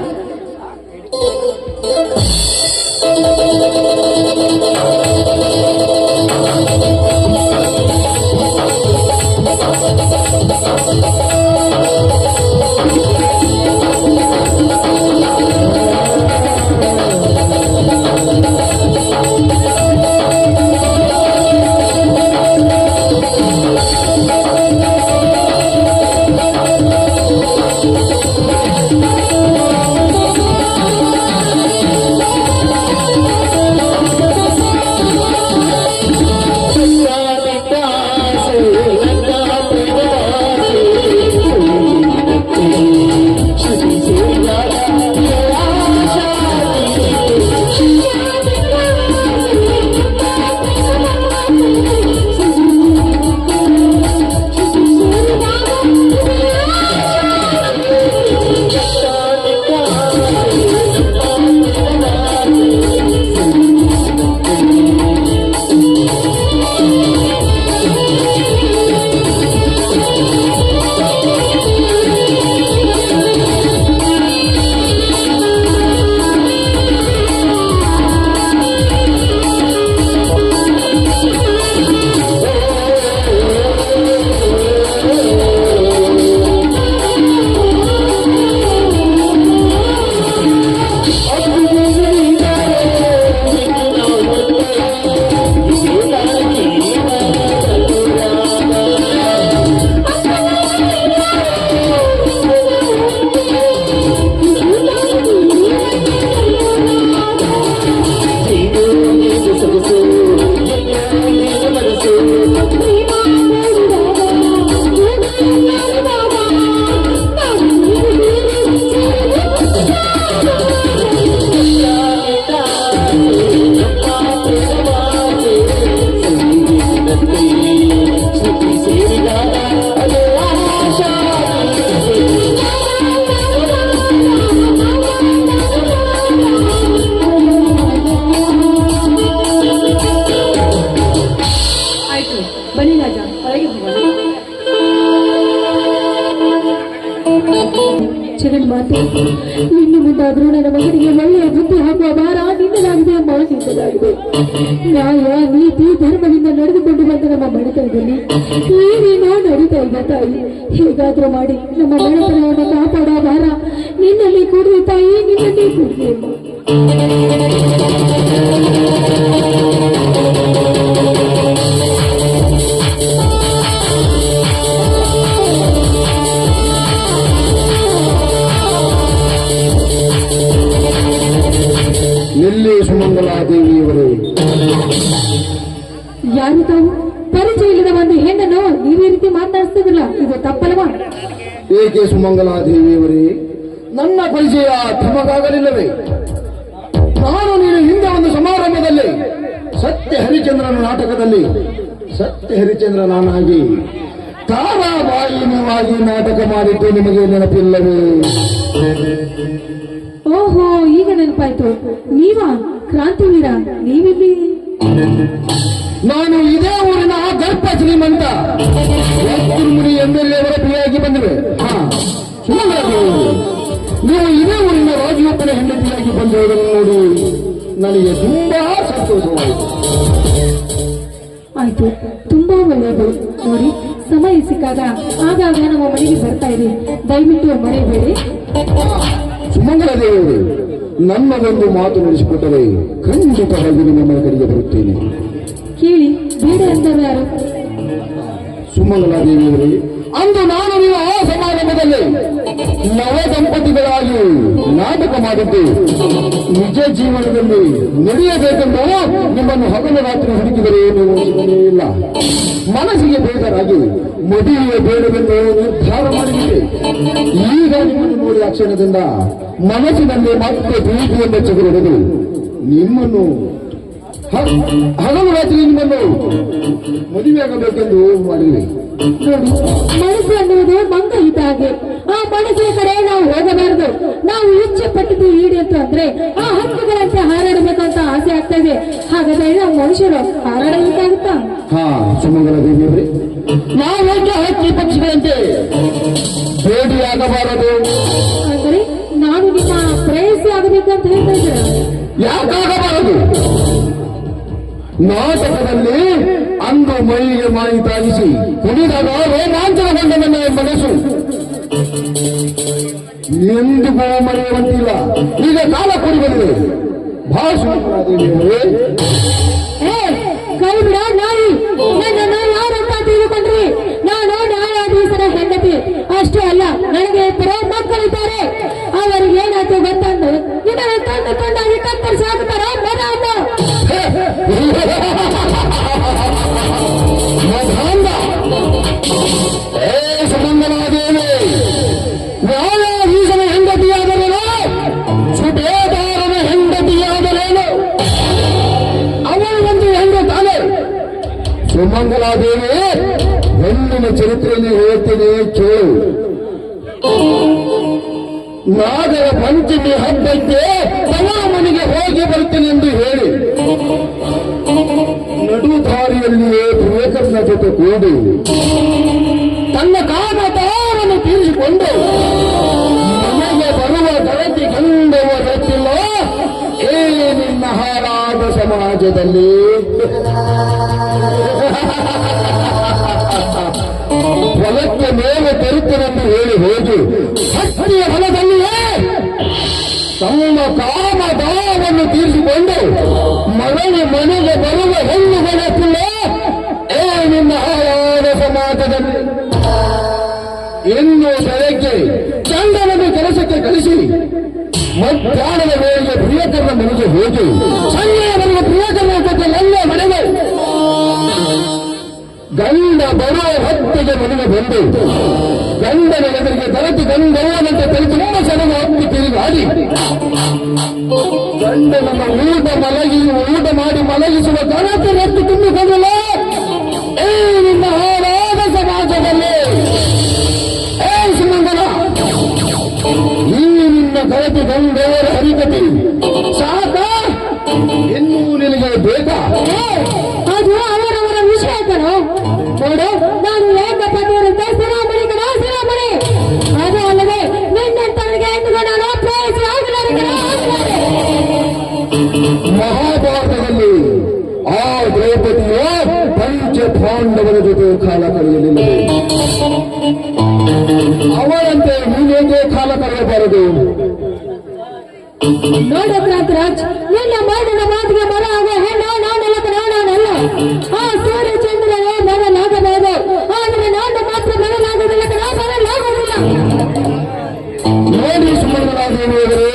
[SPEAKER 8] ಜಗನ್ಮಾತೆ, ಇನ್ನು ಮುಂದಾದರೂ ನನ್ನ ಮಗನಿಗೆ ಒಳ್ಳೆಯ ಬುದ್ಧಿ ಹಾಕುವ ಭಾರ ನಿನ್ನದಾಗಿದೆ ಅಮ್ಮ. ಬದುಕಲಾಗಿದೆ. ನ್ಯಾಯ ನೀತಿ ಧರ್ಮದಿಂದ ನಡೆದುಕೊಂಡು ಬಂದ ನಮ್ಮ ಬಡತನದಲ್ಲಿ ಏನೇನೋ ನಡೀತಾ ಇದೆ ತಾಯಿ. ಹೇಗಾದ್ರೂ ಮಾಡಿ ನಮ್ಮ ಬಡತನವನ್ನು ಕಾಪಾಡೋ ಭಾರ ನಿನ್ನಲ್ಲಿ ಕೂಡಿದೆ ತಾಯಿ, ನಿನ್ನಲ್ಲಿ ಕೂಡಿದೆ.
[SPEAKER 3] ಎಲ್ಲಿ ಸುಮಂಗಲಾದೇವಿಯವರೇ?
[SPEAKER 8] ಯಾರು ತಾವು? ಪರಿಚಯ ಇಲ್ಲದ ಒಂದು ಹೆಣ್ಣನ್ನು ನೀವೇ ರೀತಿ ಮಾತನಾಡಿಸ್ತಿದ್ರಲ್ಲ, ಇದು ತಪ್ಪಲ್ವಾ?
[SPEAKER 3] ಏಕೆ ಸುಮಂಗಲಾದೇವಿಯವರೇ, ನನ್ನ ಪರಿಚಯ ತಮಗಾಗಲಿಲ್ಲವೇ? ನಾನು ನೀನು ಹಿಂದೆ ಒಂದು ಸಮಾರಂಭದಲ್ಲಿ ಸತ್ಯ ಹರಿಚಂದ್ರನ ನಾಟಕದಲ್ಲಿ ಸತ್ಯ ಹರಿಚಂದ್ರ ನಾನಾಗಿ ತಾರಾಬಾಯಿನವಾಗಿ ನಾಟಕ ಮಾಡಿದ್ದು ನಿಮಗೆ ನೆನಪಿಲ್ಲವೇ?
[SPEAKER 8] ಓಹೋ, ಈಗ ನೆನಪಾಯ್ತು. ನೀವಾ ಕ್ರಾಂತಿವೀರ? ನೀವಿಲ್ಲಿ?
[SPEAKER 3] ನಾನು ಇದೇ ಊರಿನ ಗರ್ಭ ಶ್ರೀಮಂತ ಮುನಿ MLA ಅವರ ಪ್ರಿಯಾಗಿ ಬಂದಿವೆ. ನೀವು ಇದೇ ಊರಿನ ರಾಜಯೋಪನ ಹೆಂಡತಿಯಾಗಿ ಬಂದಿರುವುದನ್ನು ನೋಡಿ ನನಗೆ ತುಂಬಾ ಸಂತೋಷವಾಯಿತು.
[SPEAKER 8] ಆಯ್ತು, ತುಂಬಾ ಒಳ್ಳೆಯದು. ನೋಡಿ, ಸಮಯ ಸಿಕ್ಕಾಗ ಆಗಾಗ ನಮ್ಮ ಮನೆಗೆ ಬರ್ತಾ ಇದೆ, ದಯವಿಟ್ಟು ಮರೆಯಬೇಡಿ.
[SPEAKER 3] ಸುಮಂಗಲದೇವರು, ನನ್ನದೊಂದು ಮಾತು ನಡೆಸಿಕೊಟ್ಟರೆ ಖಂಡಿತವಾಗಿ ನಿಮ್ಮ ಮನೆ ಕಡೆಗೆ ಬರುತ್ತೇನೆ.
[SPEAKER 8] ಕೇಳಿ, ಬೇಡ ಅಂದರು ಯಾರು?
[SPEAKER 3] ಸುಮಂಗಲಾದೇವಿಯವರೇ, ಅಂದು ನಾನು ನೀವು ಆ ಸಮಾರಂಭದಲ್ಲಿ ನವ ದಂಪತಿಗಳಾಗಿ ನಾಟಕ ಮಾಡಿದ್ದು ನಿಜ ಜೀವನದಲ್ಲಿ ನಡೆಯಬೇಕೆಂದು ನಿಮ್ಮನ್ನು ಹಗಲು ರಾತ್ರಿ ಹುಡುಕಿದರೆ ನೀವು ಸಿಗಲೇ ಇಲ್ಲ. ಮನಸ್ಸಿಗೆ ಬೇಜಾರಾಗಿ ಮದುವೆ ಬೇಡವೆಂದು ನಿರ್ಧಾರ ಮಾಡಿಬಿಟ್ಟೆ. ಈಗ ನಿಮ್ಮನ್ನು ನೋಡಿದ ಕ್ಷಣದಿಂದ ಮನಸ್ಸಿನಲ್ಲಿ ಮತ್ತೆ ಪ್ರೀತಿಯಿಂದ ಚಿಗುರಿದು ನಿಮ್ಮನ್ನು ಹಗಲು ರಾತ್ರಿ ನಿಮ್ಮನ್ನು ಮದುವೆಯಾಗಬೇಕೆಂದು ಮಾಡಿವೆ.
[SPEAKER 8] ನೋಡಿ, ಮನಸ್ಸು ಅನ್ನುವುದು ಮಂಗ ಇದ್ದ ಹಾಗೆ. ಆ ಮನಸ್ಸಿನ ಕಡೆ ನಾವು ಹೋಗಬಾರದು. ನಾವು ಇಚ್ಛೆ ಪಟ್ಟಿದ್ದು ಈಡೇರಿತು ಅಂದ್ರೆ ಆ ಹಕ್ಕುಗಳಂತೆ ಹಾರಾಡಬೇಕು ಅಂತ ಆಸೆ ಆಗ್ತಾ ಇದೆ. ಹಾಗಾದ್ರೆ ನಾವು ಮನುಷ್ಯರು ಹಾರಾಡಬೇಕಾಗುತ್ತಾ?
[SPEAKER 3] ಸುಮಂಗಲಾದೇವಿಯವರೇ, ನಾವೇಕೆ ಹಕ್ಕಿ ಪಕ್ಷಿಗಳಂತೆ ಬೇಡಿಯಾಗಬಾರದು?
[SPEAKER 8] ಅಂದ್ರೆ ನಾನು ನಿಮ್ಮ ಪ್ರೇಯಸಿ ಆಗಬೇಕು ಅಂತ ಹೇಳ್ತಾ ಇದ್ದೀರಾ?
[SPEAKER 3] ಯಾಕಾಗಬಾರದು? ನಾಟಕದಲ್ಲಿ ಅಂದು ಮೈಗೆ ಮಾಯಿ ತಾಗಿಸಿ ಕುಡಿದಾಗ ರೋಮಾಂಚನಗೊಂಡ ನನ್ನ ಮನಸ್ಸು ಎಂದಿಗೂ ಮರೆಯುವಂತಿಲ್ಲ. ಈಗ ಕಾಲ ಕೂಡಿ ಬಂದಿದೆ. ಭಾಷಣವೇ
[SPEAKER 8] ಕೈ ಬಿಡ ನಾಯಿ, ನನ್ನನ್ನು ಯಾರಂತ ತಿಳಿದುಕೊಂಡ್ರಿ? ನಾನು ನ್ಯಾಯಾಧೀಶರ ಹೆಂಡತಿ. ಅಷ್ಟೇ ಅಲ್ಲ, ನನಗೆ ಇಬ್ಬರು ಮಕ್ಕಳಿದ್ದಾರೆ. ಅವರಿಗೆ ಏನಾಯ್ತು ಗೊತ್ತಂದು ನಿಮ್ಮನ್ನು ತಂದು ಕೊಂಡಾಗಿ ಕತ್ತರಿಸಿ ಹಾಕುತ್ತಾರ ಮರವನ್ನು.
[SPEAKER 3] ಸುಮಂಗಲಾದೇವಿ ನ್ಯಾಯಾಧೀಶನ ಹೆಂಡತಿಯಾದರೇನು, ಸುಬೇದಾರನ ಹೆಂಡತಿಯಾದರೇನು? ಅವಳು ಒಂದು ಹೆಣ್ಣು ತಾನೆ. ಸುಮಂಗಲಾದೇವಿ, ಹೆಣ್ಣಿನ ಚರಿತ್ರೆಯಲ್ಲಿ ಹೇಳ್ತೀನಿ ಕೇಳು. ನಾಗರ ಪಂಚಮಿ ಹಬ್ಬಕ್ಕೆ ತನ್ನ ಮನೆಗೆ ಹೋಗಿ ಬರ್ತೀನಿ ಎಂದು ಹೇಳಿ ನಡು ದಾರಿಯಲ್ಲಿಯೇ ಪ್ರಿಯಕರನ ಜೊತೆ ಕೂಡಿ ತನ್ನ ಕಾಮತಾವನ್ನು ತೀರಿಸಿಕೊಂಡು ಮನೆಗೆ ಬರುವ ಗೆಳತಿ ಗಂಡವ ಗೊತ್ತಿಲ್ಲ. ನಿನ್ನ ಹಾಳಾದ ಸಮಾಜದಲ್ಲಿ ಹೊಲಕ್ಕೆ ಮೇಲೆ ತರುತ್ತನೆಂದು ಹೇಳಿ ಹೋಗಿ ಹತ್ತಿಯ ಹೊಲದಲ್ಲಿಯೇ ತಮ್ಮ ಕಾಮದಾವನ್ನು ತೀರಿಸಿಕೊಂಡು ಮರಳಿ ಮನೆಗೆ ಬರುವ ಹೆಣ್ಣು ಗೊತ್ತಿಲ್ಲ. ನಿನ್ನ ಹಾಳಾದ ಸಮಾಜದಲ್ಲಿ ಇನ್ನು ಬೆಳಗ್ಗೆ ಚಂದನನ್ನು ಕೆಲಸಕ್ಕೆ ಕಳಿಸಿ ಮಧ್ಯಾಹ್ನದ ವೇಳೆಗೆ ಪ್ರಿಯಕರನ ಮನೆಗೆ ಹೋಗಿ ಸಂಜೆಯ ಮನೆಗೆ ಪ್ರಿಯಕರನ ಜೊತೆ ಎಲ್ಲ ಮನೆಗೆ ಗಂಡ ಬರುವ ಹೊತ್ತಿಗೆ ಮನೆಗೆ ಬಂದು ಗಂಡನ ಎದುರಿಗೆ ತರತಿ ಗಂಡವನಂತೆ ತಲೆ ತುಂಬ ಸಡಗು ಹತ್ತಿ ತಿರುಗಾಡಿ ಗಂಡನನ್ನು ಊಟ ಮಾಡಿ ಮಲಗಿಸುವ ತರತಿ ರತ್ತು ತುಂಬಿಕೊಂಡಲ್ಲ. ನಿನ್ನ ಹಾಳಾದ ಸಮಾಜದಲ್ಲಿ ಸುಮಂಗಲ, ಈ ನಿನ್ನ ಕಳತಿ ಗಂಡವರ ಹರಿಕತಿ ಸಾಕ? ಇನ್ನೂ ನಿನಗೆ ಬೇಕಾ?
[SPEAKER 8] ಅದು ಅವರವರ ವಿಷಯ ಕಣೋ. ನೋಡು, ನಾನು ಏಕಪತಿಯರಂತೆ ಸಿರಾಮಣಿ ಕಣ, ಸಿರಾಮಣಿ. ಅದು ಅಲ್ಲದೆ ನಿನ್ನಂತವರಿಗೆ ಎಂದು ನಾನು ಪ್ರೇಯಸಿ ಆಗಲಾರೆ ಕಣ, ಆಗಲಾರೆ.
[SPEAKER 3] ಮಹಾಭಾರತದಲ್ಲಿ ಆ ದ್ರೌಪದಿಯು ಪಂಚ ಪಾಂಡವರ ಜೊತೆ ಕಾಲ ಕಳೆಯಲಿಲ್ಲ. ಅವರಂತೆ ನೀನೇಕೆ ಕಾಲ ಕಳೆಯಬಾರದು?
[SPEAKER 8] ನೋಡ ಕ್ರಾಂತರಾಜ್, ನಿನ್ನ ಮಾಡಿದ ಮಾತಿಗೆ ಮರ ಆಗೋ ಹೆಣ್ಣು ನಾನೆಲ್ಲ ನಾನಲ್ಲ. ಆ ಸೂರ್ಯ ಚಂದ್ರನೇ ಬರಲಾಗಬಹುದು, ಆದರೆ ನಾನು ಮಾತ್ರ ಬರಲಾಗುವುದಿಲ್ಲ, ಬರಲಾಗುವುದಿಲ್ಲ.
[SPEAKER 3] ನೋಡಿ ಸುಮಂಗಲಾದೇವಿಯವರೇ,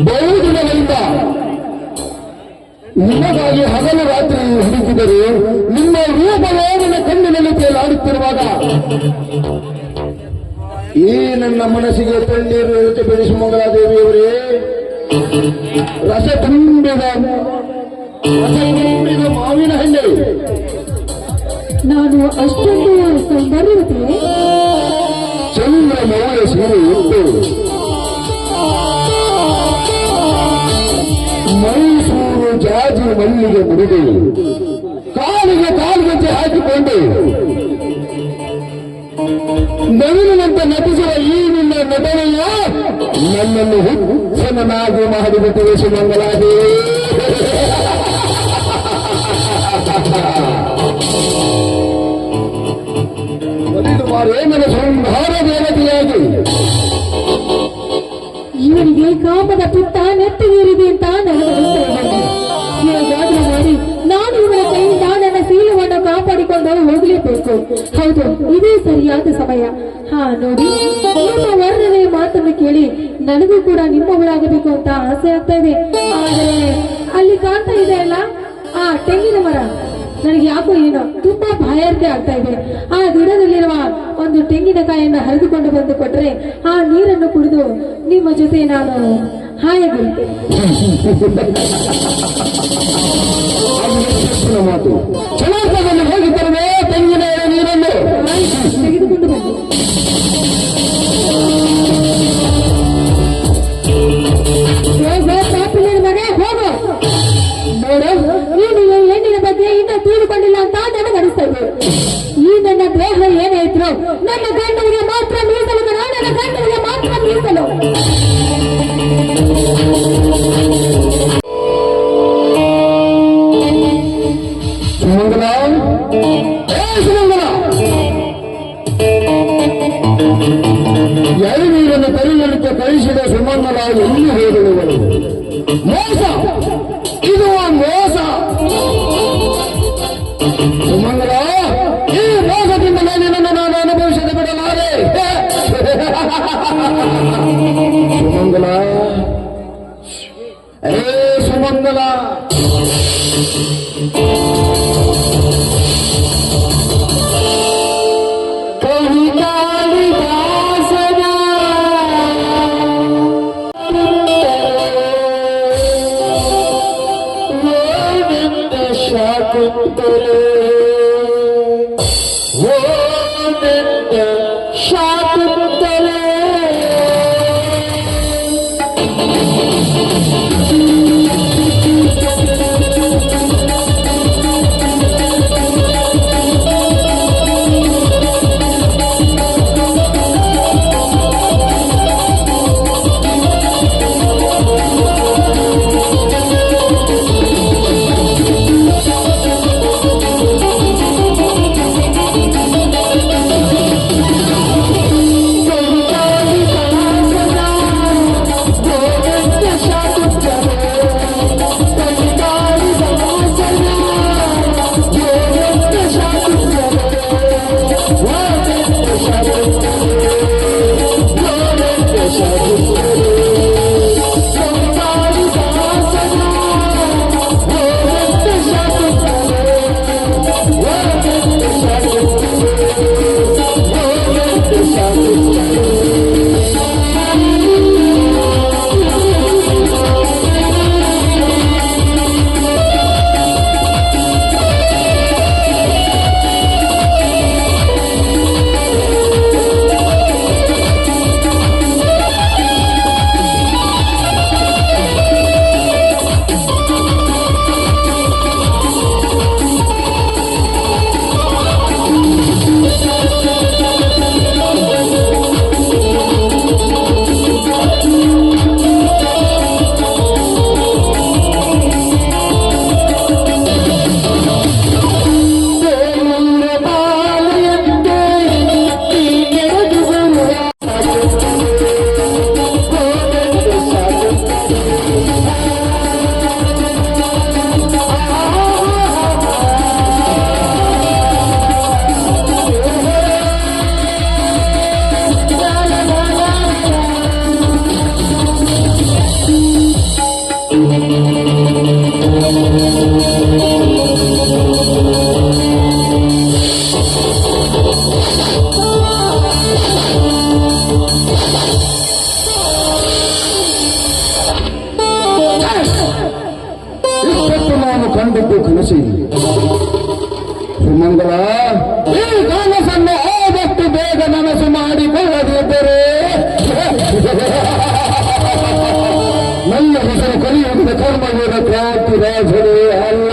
[SPEAKER 3] ಬಹುದಿನಗಳಿಂದ ನಿಮಗಾಗಿ ಹಗಲು ರಾತ್ರಿ ಹುಡುಕಿದರು. ನಿಮ್ಮ ರೂಪವೇ ನನ್ನ ಕಣ್ಣಿನಲ್ಲಿ ತೇಲಾಡುತ್ತಿರುವಾಗ ಈ ನನ್ನ ಮನಸ್ಸಿಗೆ ತಣ್ಣೀರು ಬೆಳೆ ಸುಮಂಗಲಾದೇವಿಯವರೇ, ರಸ ತುಂಬಿದ ಮಾವಿನ ಹಣ್ಣೆ.
[SPEAKER 8] ನಾನು ಅಷ್ಟೊಂದು ಸೌಂದರ್ಯವತೆ,
[SPEAKER 3] ಚಂದ್ರ ಮೌಳ ಸೀರೆ ಇಟ್ಟು ಮೈಸೂರು ಜಾಜಿ ಮಲ್ಲಿಗೆ ಮುಡಿದು ಕಾಲಿಗೆ ಕಾಲ್ಗೆಜ್ಜೆ ಹಾಕಿಕೊಂಡು ನವಿಲಿನಂತೆ ನಟಿಸುವ ಈ ನಿನ್ನ ನಟನೆಯ ನನ್ನನ್ನು ಹುಚ್ಚನನ್ನಾಗಿ ಮಾಡಿಬಿಟ್ಟಿವೆ ಸುಮಂಗಲಾದೇವಿ. ಮೊದಲು ಮಾರೇ ನನ್ನ ಸಂಹಾರ ದೇವತೆಯಾಗಿ
[SPEAKER 8] ಇವರಿಗೆ ಕಾಮದ ಪಿತ್ತ ನೆತ್ತಿಗೇರಿದೆ ಅಂತ ನನಗೆ ಹೇಗಾದ್ರೂ ಮಾಡಿ ನಾನು ಇವರ ಕೈಯಿಂದ ನನ್ನ ಶೀಲವನ್ನು ಕಾಪಾಡಿಕೊಂಡು ಹೋಗಲೇಬೇಕು. ಹೌದು, ಇದೇ ಸರಿಯಾದ ಸಮಯ. ಹಾ ನೋಡಿ, ನಿಮ್ಮ ವರ್ಣನೆ ಮಾತನ್ನು ಕೇಳಿ ನನಗೂ ಕೂಡ ನಿಮ್ಮವಳಾಗಬೇಕು ಅಂತ ಆಸೆ ಆಗ್ತಾ ಇದೆ. ಆದರೆ ಅಲ್ಲಿ ಕಾಣ್ತಾ ಇದೆ ಅಲ್ಲ ಆ ತೆಂಗಿನ ಮರ, ನನಗೆ ಯಾಕೋ ಏನೋ ತುಂಬಾ ಬಾಯಾರಿಕೆ ಆಗ್ತಾ ಇದೆ. ಆ ಗಿಡದಲ್ಲಿರುವ ಒಂದು ತೆಂಗಿನಕಾಯಿಯನ್ನು ಹರಿದುಕೊಂಡು ಬಂದು ಕೊಟ್ರೆ ಆ ನೀರನ್ನು ಕುಡಿದು ನಿಮ್ಮ ಜೊತೆ ನಾನು ಹಾಯಾಗಿರುತ್ತೇನೆ.
[SPEAKER 3] ಮಾತು ಚಲಾಪದಲ್ಲಿ ಹೋಗಿದ್ದರೆ ತೆಂಗಿನ ನೀರನ್ನು
[SPEAKER 8] ತೆಗೆದುಕೊಂಡು ಬಂದು ಮನೆ ಹೋಗು. ನೋಡು, ನೀನು ಹೆಣ್ಣಿನ ಬಗ್ಗೆ ಇನ್ನೂ ತಿಳಿದುಕೊಂಡಿಲ್ಲ ಅಂತ ನನಗೆ ಅನಿಸ್ತದೆ. ಈ ನನ್ನ ದೇಹ ಏನೇ ಇದ್ರು ನನ್ನ ಗಂಡನಿಗೆ ಮಾತ್ರ ಮೀಸಲು, ನನ್ನ ಗಂಡನಿಗೆ ಮಾತ್ರ ಮೀಸಲು.
[SPEAKER 3] ಸುಮಂಗಲ, ಸುಮಂಗಲ, ಎಳನೀರನ್ನು ಕೈಯಲಿಕ್ಕೆ ಕಳಿಸಿದ ಸುಮಂಗಲ ಎಲ್ಲಿ ಹೋದಳು? ಮೋಸ, ಇದು ಮೋಸ. ಸುಮಂಗಲ, ಈ ಮೋಸದಿಂದ ನಿನ್ನನ್ನು ನಾನು ಅನುಭವಿಸದೆ ಬಿಡಲಾರೆ. ಸುಮಂಗಲ, ಸುಮಂಗಲ, ಕಂಡಿದ್ದು ಕನಸು. ಸುಮಂಗಲ, ಈ ಕನಸನ್ನು ಆದಷ್ಟು ಬೇಗ ನನಸು ಮಾಡಿಕೊಳ್ಳದಿದ್ದರೆ ನನ್ನ ಹೆಸರು ಕಲಿಯುವುದ ಕರ್ಮವೀರ ಕ್ರಾಂತಿ ರಾಜರೇ ಅಲ್ಲ.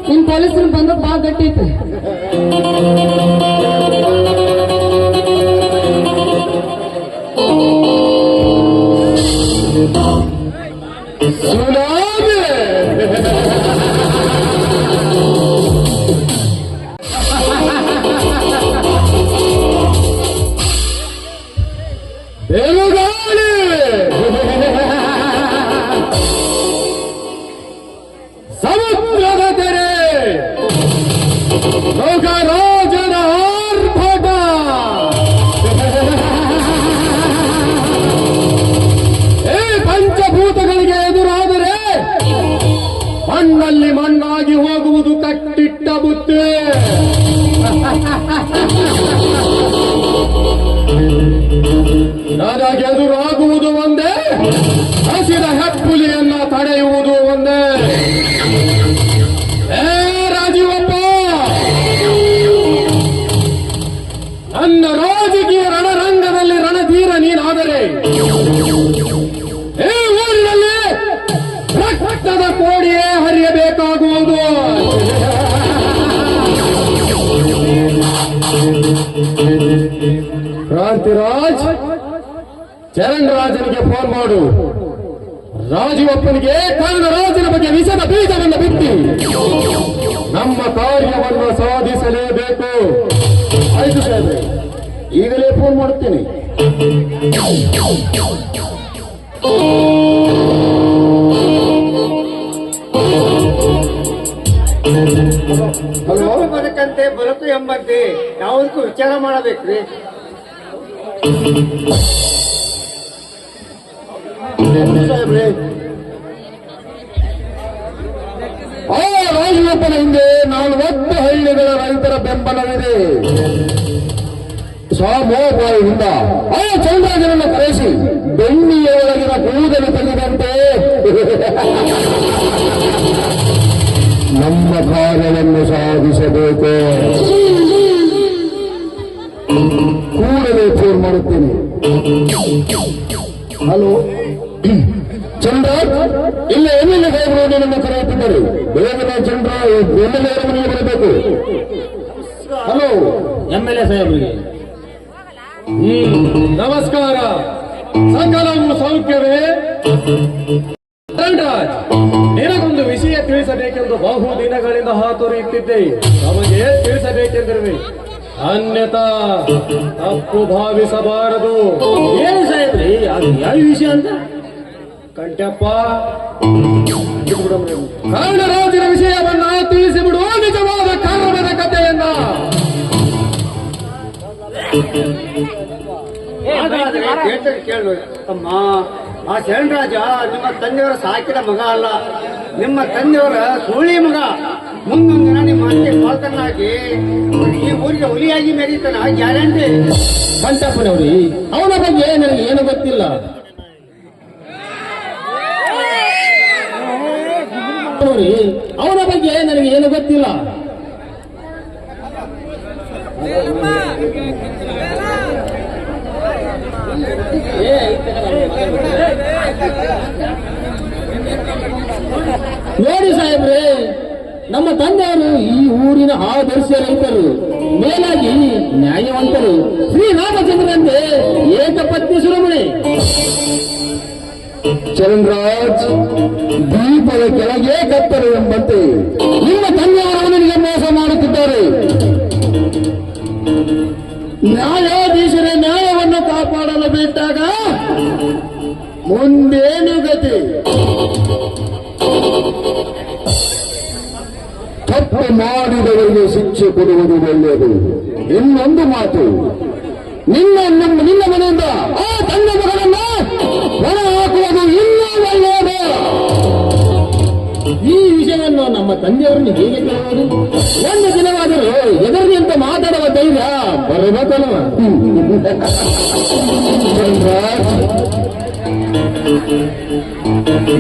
[SPEAKER 9] ನಿಮ್ ಪೊಲೀಸರು ಬಂದು ಬಾ ಗಟ್ಟಿ ಐತಿ.
[SPEAKER 2] ಸಮುದ್ರದ ತೆರೆ ಲೋಕರಾಜನ ಆರ್ಭಟ ಈ ಪಂಚಭೂತಗಳಿಗೆ ಎದುರಾದರೆ ಮಣ್ಣಲ್ಲಿ ಮಣ್ಣಾಗಿ ಹೋಗುವುದು ಕಟ್ಟಿಟ್ಟ ಬುತ್ತಿ. ನನಗೆ ಎದುರಾಗುವುದು ಒಂದೇ, ಹಸಿದ ಹೆಪ್ಪುಲಿಯನ್ನ ತಡೆಯುವುದು ಒಂದೇ. ರಾಜೀವಪ್ಪ, ನನ್ನ ರಾಜಕೀಯ ರಣರಂಗದಲ್ಲಿ ರಣಧೀರ ನೀನಾದರೆ ಈ ಊರಿನಲ್ಲಿ ರಕ್ತದ ಕೋಡಿಯೇ ಹರಿಯಬೇಕಾಗುವುದು. ಕ್ರಾಂತಿರಾಜ್, ಚರಣ್ ರಾಜನಿಗೆ ಫೋನ್ ಮಾಡು. ರಾಜೀವಪ್ಪನಿಗೆ ಕನ್ನಡರಾಜನ ಬಗ್ಗೆ ವಿಷದ ಬೀಜವನ್ನು ಬಿತ್ತಿ ನಮ್ಮ ಕಾರ್ಯವನ್ನು ಸಾಧಿಸಲೇಬೇಕು.
[SPEAKER 3] ಆಯ್ತು ಸಾಹೇಬ್ರೆ, ಈಗಲೇ ಫೋನ್ ಮಾಡುತ್ತೇನೆ.
[SPEAKER 4] ಬದುಕು ಬದುಕಂತೆ ಬದುಕು ಎಂಬಂತೆ ಯಾವುದಕ್ಕೂ ವಿಚಾರ ಮಾಡಬೇಕ್ರಿ.
[SPEAKER 3] ಸಾಹೇಬ್ರೆ, ಆ ರಾಜೀವಪ್ಪನ ಹಿಂದೆ 40 ಹಳ್ಳಿಗಳ ರೈತರ ಬೆಂಬಲವಿದೆ. ಸಾಮೋಪಾಯದಿಂದ ಆ ಚಂದ್ರಾಜನನ್ನು ಕರೆಸಿ ಬೆಣ್ಣಿಯ ಒಳಗಿನ ಕೂದಲು ತೆಗೆದಂತೆ ನಮ್ಮ ಕಾರ್ಯವನ್ನು ಸಾಧಿಸಬೇಕು. ಕೂಡಲೇ ಫೋನ್ ಮಾಡುತ್ತೇನೆ. ಹಲೋ ಚಂದ್ರ, ಇಲ್ಲ ಎಮ್ಎಲ್ಎ ಸಾಹೇಬರು ನಿನ್ನನ್ನು ಕರೆಯುತ್ತಿದ್ದರು. ಬೇಗನೆ ಚಂದ್ರ ಎಮ್ಎಲ್ಎ ಅವರ ಮನೆಗೆ ಬರಬೇಕು. ಹಲೋ
[SPEAKER 2] ಎಮ್ಎಲ್ಎ ಸಾಹೇಬರಿಗೆ ನಮಸ್ಕಾರ. ಸಕಲವು ಸೌಖ್ಯವೇ? ಚರಣರಾಜ್, ನಿನಗೊಂದು ವಿಷಯ ತಿಳಿಸಬೇಕೆಂದು ಬಹು ದಿನಗಳಿಂದ ಹಾತೊರೆಯುತ್ತಿದ್ದೆ. ನಮಗೆ ತಿಳಿಸಬೇಕೆಂದಿರುವೆ, ಅನ್ಯತಾ ತಪ್ಪು ಭಾವಿಸಬಾರದು. ಏನು ಸಾಹೇಬ್ರಿ, ಅದು ಯಾವ ವಿಷಯ ಅಂತ? ಕಂಠಪ್ಪ, ಕರ್ಣರಾಜನ ವಿಷಯವನ್ನ ತಿಳಿಸಿಬಿಡು, ನಿಜವಾದ ಕರ್ಣದ ಕಥೆಯನ್ನ.
[SPEAKER 4] ಕೇಳು ತಮ್ಮ, ಆ ಶರಣರಾಜ ನಿಮ್ಮ ತಂದೆಯವರ ಸಾಕಿದ ಮಗ ಅಲ್ಲ, ನಿಮ್ಮ ತಂದೆಯವರ ಸೋಳಿ ಮಗ. ಮುಂದೊಂದು ದಿನ ನಿಮ್ಮ ಅತ್ತೆ ಪಾಲ್ಕನ್ನಾಗಿ ಈ ಊರಿಗೆ ಹುಲಿಯಾಗಿ ಮೆರೀತಾನ, ಗ್ಯಾರಂಟಿ.
[SPEAKER 2] ಕಂಠಪ್ಪನವ್ರಿ, ಅವನ ಬಗ್ಗೆ ನನಗೆ ಏನು ಗೊತ್ತಿಲ್ಲ. ಅವನ ಬಗ್ಗೆ ನನಗೆ ಏನು ಗೊತ್ತಿಲ್ಲ.
[SPEAKER 9] ನೋಡಿ ಸಾಹೇಬ್ರೆ, ನಮ್ಮ ತಂದೆಯವರು ಈ ಊರಿನ ಆದರ್ಶ ರೈತರು, ಮೇಲಾಗಿ ನ್ಯಾಯವಂತರು, ಶ್ರೀರಾಮಚಂದ್ರಂತೆ ಏಕಪತ್ನಿ ಸುರಮಣಿ. ಚರಣ್ರಾಜ್, ದೀಪದ ಕೆಳಗೆ ಕತ್ತರು ಎಂಬಂತೆ ನಿಮ್ಮ ತಂದೆಯವರು ಅವನಿಗೆ ಮೋಸ ಮಾಡುತ್ತಿದ್ದಾರೆ. ನ್ಯಾಯಾಧೀಶರೇ ನ್ಯಾಯವನ್ನು ಕಾಪಾಡಲು ಬಿಟ್ಟಾಗ ಮುಂದೇನು ಗತಿ? ತಪ್ಪು ಮಾಡಿದವರಿಗೆ ಶಿಕ್ಷೆ ಕೊಡುವುದು ಒಳ್ಳೆಯದು. ಇನ್ನೊಂದು ಮಾತು, ನಿನ್ನ ಮನೆಯಿಂದ ಆ ತಂದೆ ಮಗನನ್ನ ಹೊರ ಹಾಕುವುದು ಇನ್ನೂ ಒಳ್ಳೆಯದು. ಈ ವಿಷಯವನ್ನು ನಮ್ಮ ತಂದೆಯವರನ್ನು ಹೇಗೆ ಕೇಳುವುದು? ಒಂದು ದಿನವಾದರೂ ಎದುರಿನಿ ಅಂತ ಮಾತಾಡುವ ಧೈರ್ಯ ಬರಬೇಕಲ್ವ?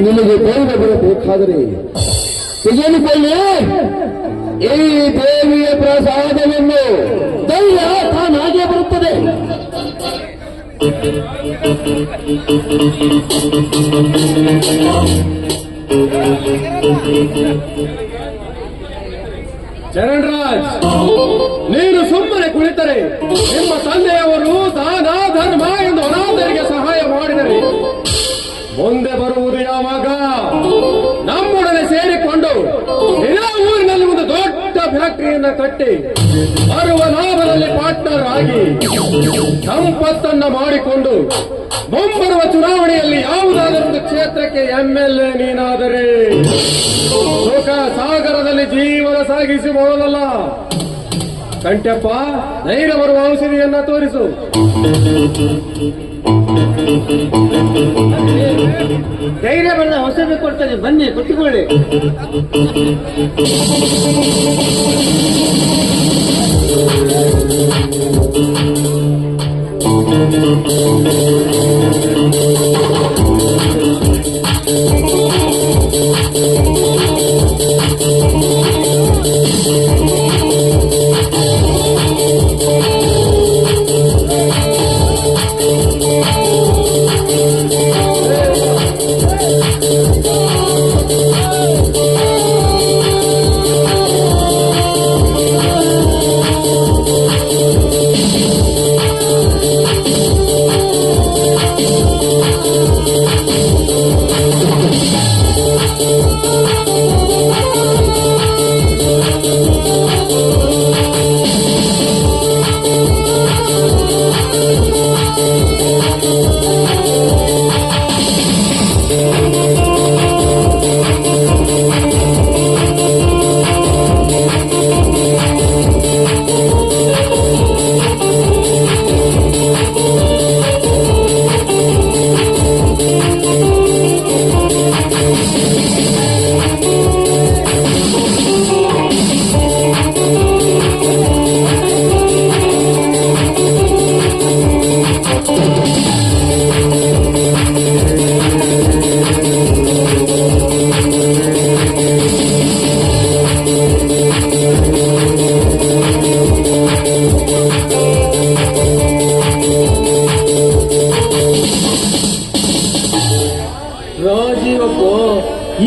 [SPEAKER 9] ನಿಮಗೆ ಧೈರ್ಯ ಬರಬೇಕಾದರೆ ತೆಗೆದುಕೊಳ್ಳಿ ಈ ದೇವಿಯ ಪ್ರಸಾದವನ್ನು. ಧೈರ್ಯ ತಾನಾಗಿಯೇ ಬರುತ್ತದೆ.
[SPEAKER 2] ಚರಣ್ರಾಜ್, ನೀನು ಸುಮ್ಮನೆ ಕುಳಿತರೆ ನಿಮ್ಮ ತಂದೆಯವರು ದಾನ ಧರ್ಮ ಎಂದು ಅನಾಥರಿಗೆ ಸಹಾಯ ಮಾಡಿದರೆ ಮುಂದೆ ಬರುವುದು ಯಾವಾಗ? ನಮ್ಮೊಡನೆ ಸೇರಿಕೊಂಡು ಇದೇ ಊರಿನಲ್ಲಿ ಒಂದು ದೊಡ್ಡ ಫ್ಯಾಕ್ಟರಿಯನ್ನ ಕಟ್ಟಿ ಬರುವ ಲಾಭದಲ್ಲಿ ಪಾರ್ಟ್ನರ್ ಆಗಿ ಸಂಪತ್ತನ್ನ ಮಾಡಿಕೊಂಡು ಮುಂಬರುವ ಚುನಾವಣೆಯಲ್ಲಿ ಯಾವುದಾದರೊಂದು ಕ್ಷೇತ್ರಕ್ಕೆ MLA ನೀನಾದರೆ ಸುಖ ಸಾಗರದಲ್ಲಿ ಜೀವನ ಸಾಗಿಸಬಹುದಲ್ಲ. ಕಂಠಪ್ಪ, ಧೈರ್ಯ ಬರುವ ಔಷಧಿಯನ್ನ ತೋರಿಸು.
[SPEAKER 4] ಧೈರ್ಯ ಬಂದ ಔಷಧಿ ಕೊಡ್ತೇನೆ, ಬನ್ನಿ ಕುತ್ಕೊಳ್ಳಿ.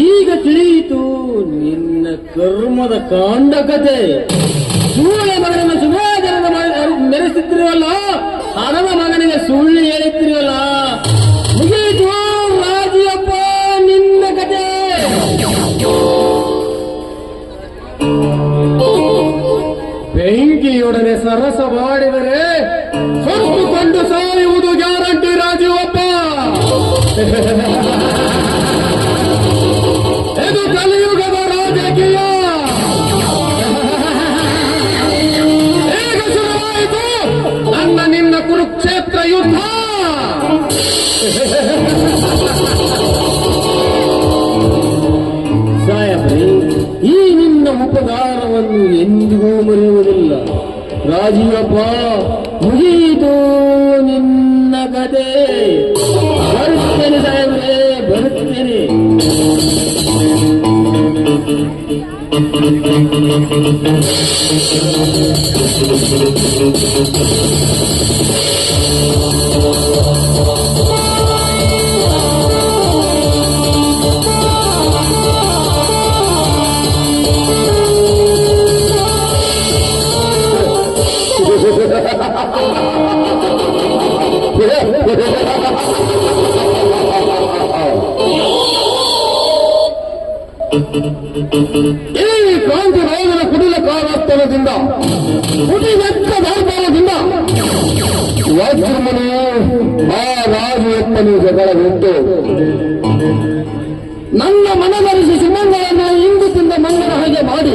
[SPEAKER 4] ಈಗ ತಿಳಿಯಿತು ನಿನ್ನ ಕರ್ಮದ ಕಾಂಡ ಕತೆ. ಸೂಳೆ ಮಗನನ್ನು ಸುಮೇಧನದ ಮೆರೆಸುತ್ತಿರುವಲ್ಲ, ಹಣದ ಮಗನಿಗೆ ಸುಳ್ಳು ಹೇಳುತ್ತಿರುವಲ್ಲ. ಮುಗಿಯಿತು ರಾಜಿಯಪ್ಪ ನಿನ್ನ ಕತೆ. ಬೆಂಕಿಯೊಡನೆ ಸರಸ ಮಾಡಿದರೆ ಸುಟ್ಟುಕೊಂಡು ಸಾಯುವುದು ಗ್ಯಾರಂಟಿ ರಾಜೀವಪ್ಪ. ಇದು ಕಲಿಯುಗದ ರಾಜಕೀಯ. ಈಗ ಶುರುವಾಯಿತು ನನ್ನ ನಿನ್ನ ಕುರುಕ್ಷೇತ್ರ ಯುದ್ಧ. ಸಾಯಬ್ರಿ, ಈ ನಿನ್ನ ಉಪಕಾರವನ್ನು ಎಂದಿಗೂ ಮರೆಯುವುದಿಲ್ಲ. ರಾಜೀವಪ್ಪ, ಮುಗಿಯಿತು ನಿನ್ನ ಕತೆ. ಬರುತ್ತೇನೆ ಸಾಹೇಬ್ರೆ, ಬರುತ್ತೇನೆ.
[SPEAKER 9] ಈ ಕ್ರಾಂತಿ ನಾಯಕನ ಕುಡಿಲ ಕಾರಾಸ್ತನದಿಂದ ಕುಡಿವೆಚ್ಚ ದಾರ್ಪಾಲದಿಂದ ವಜ್ರಮನು ಆ ರಾಜಯಪ್ಪನು ಜಗಳವಿಟ್ಟು ನನ್ನ ಮನವರಿಸಿ ಸುಮಂಗಳನ್ನು ಇಂದು ತಿಂದ ಮಂಗನ ಹಾಗೆ ಮಾಡಿ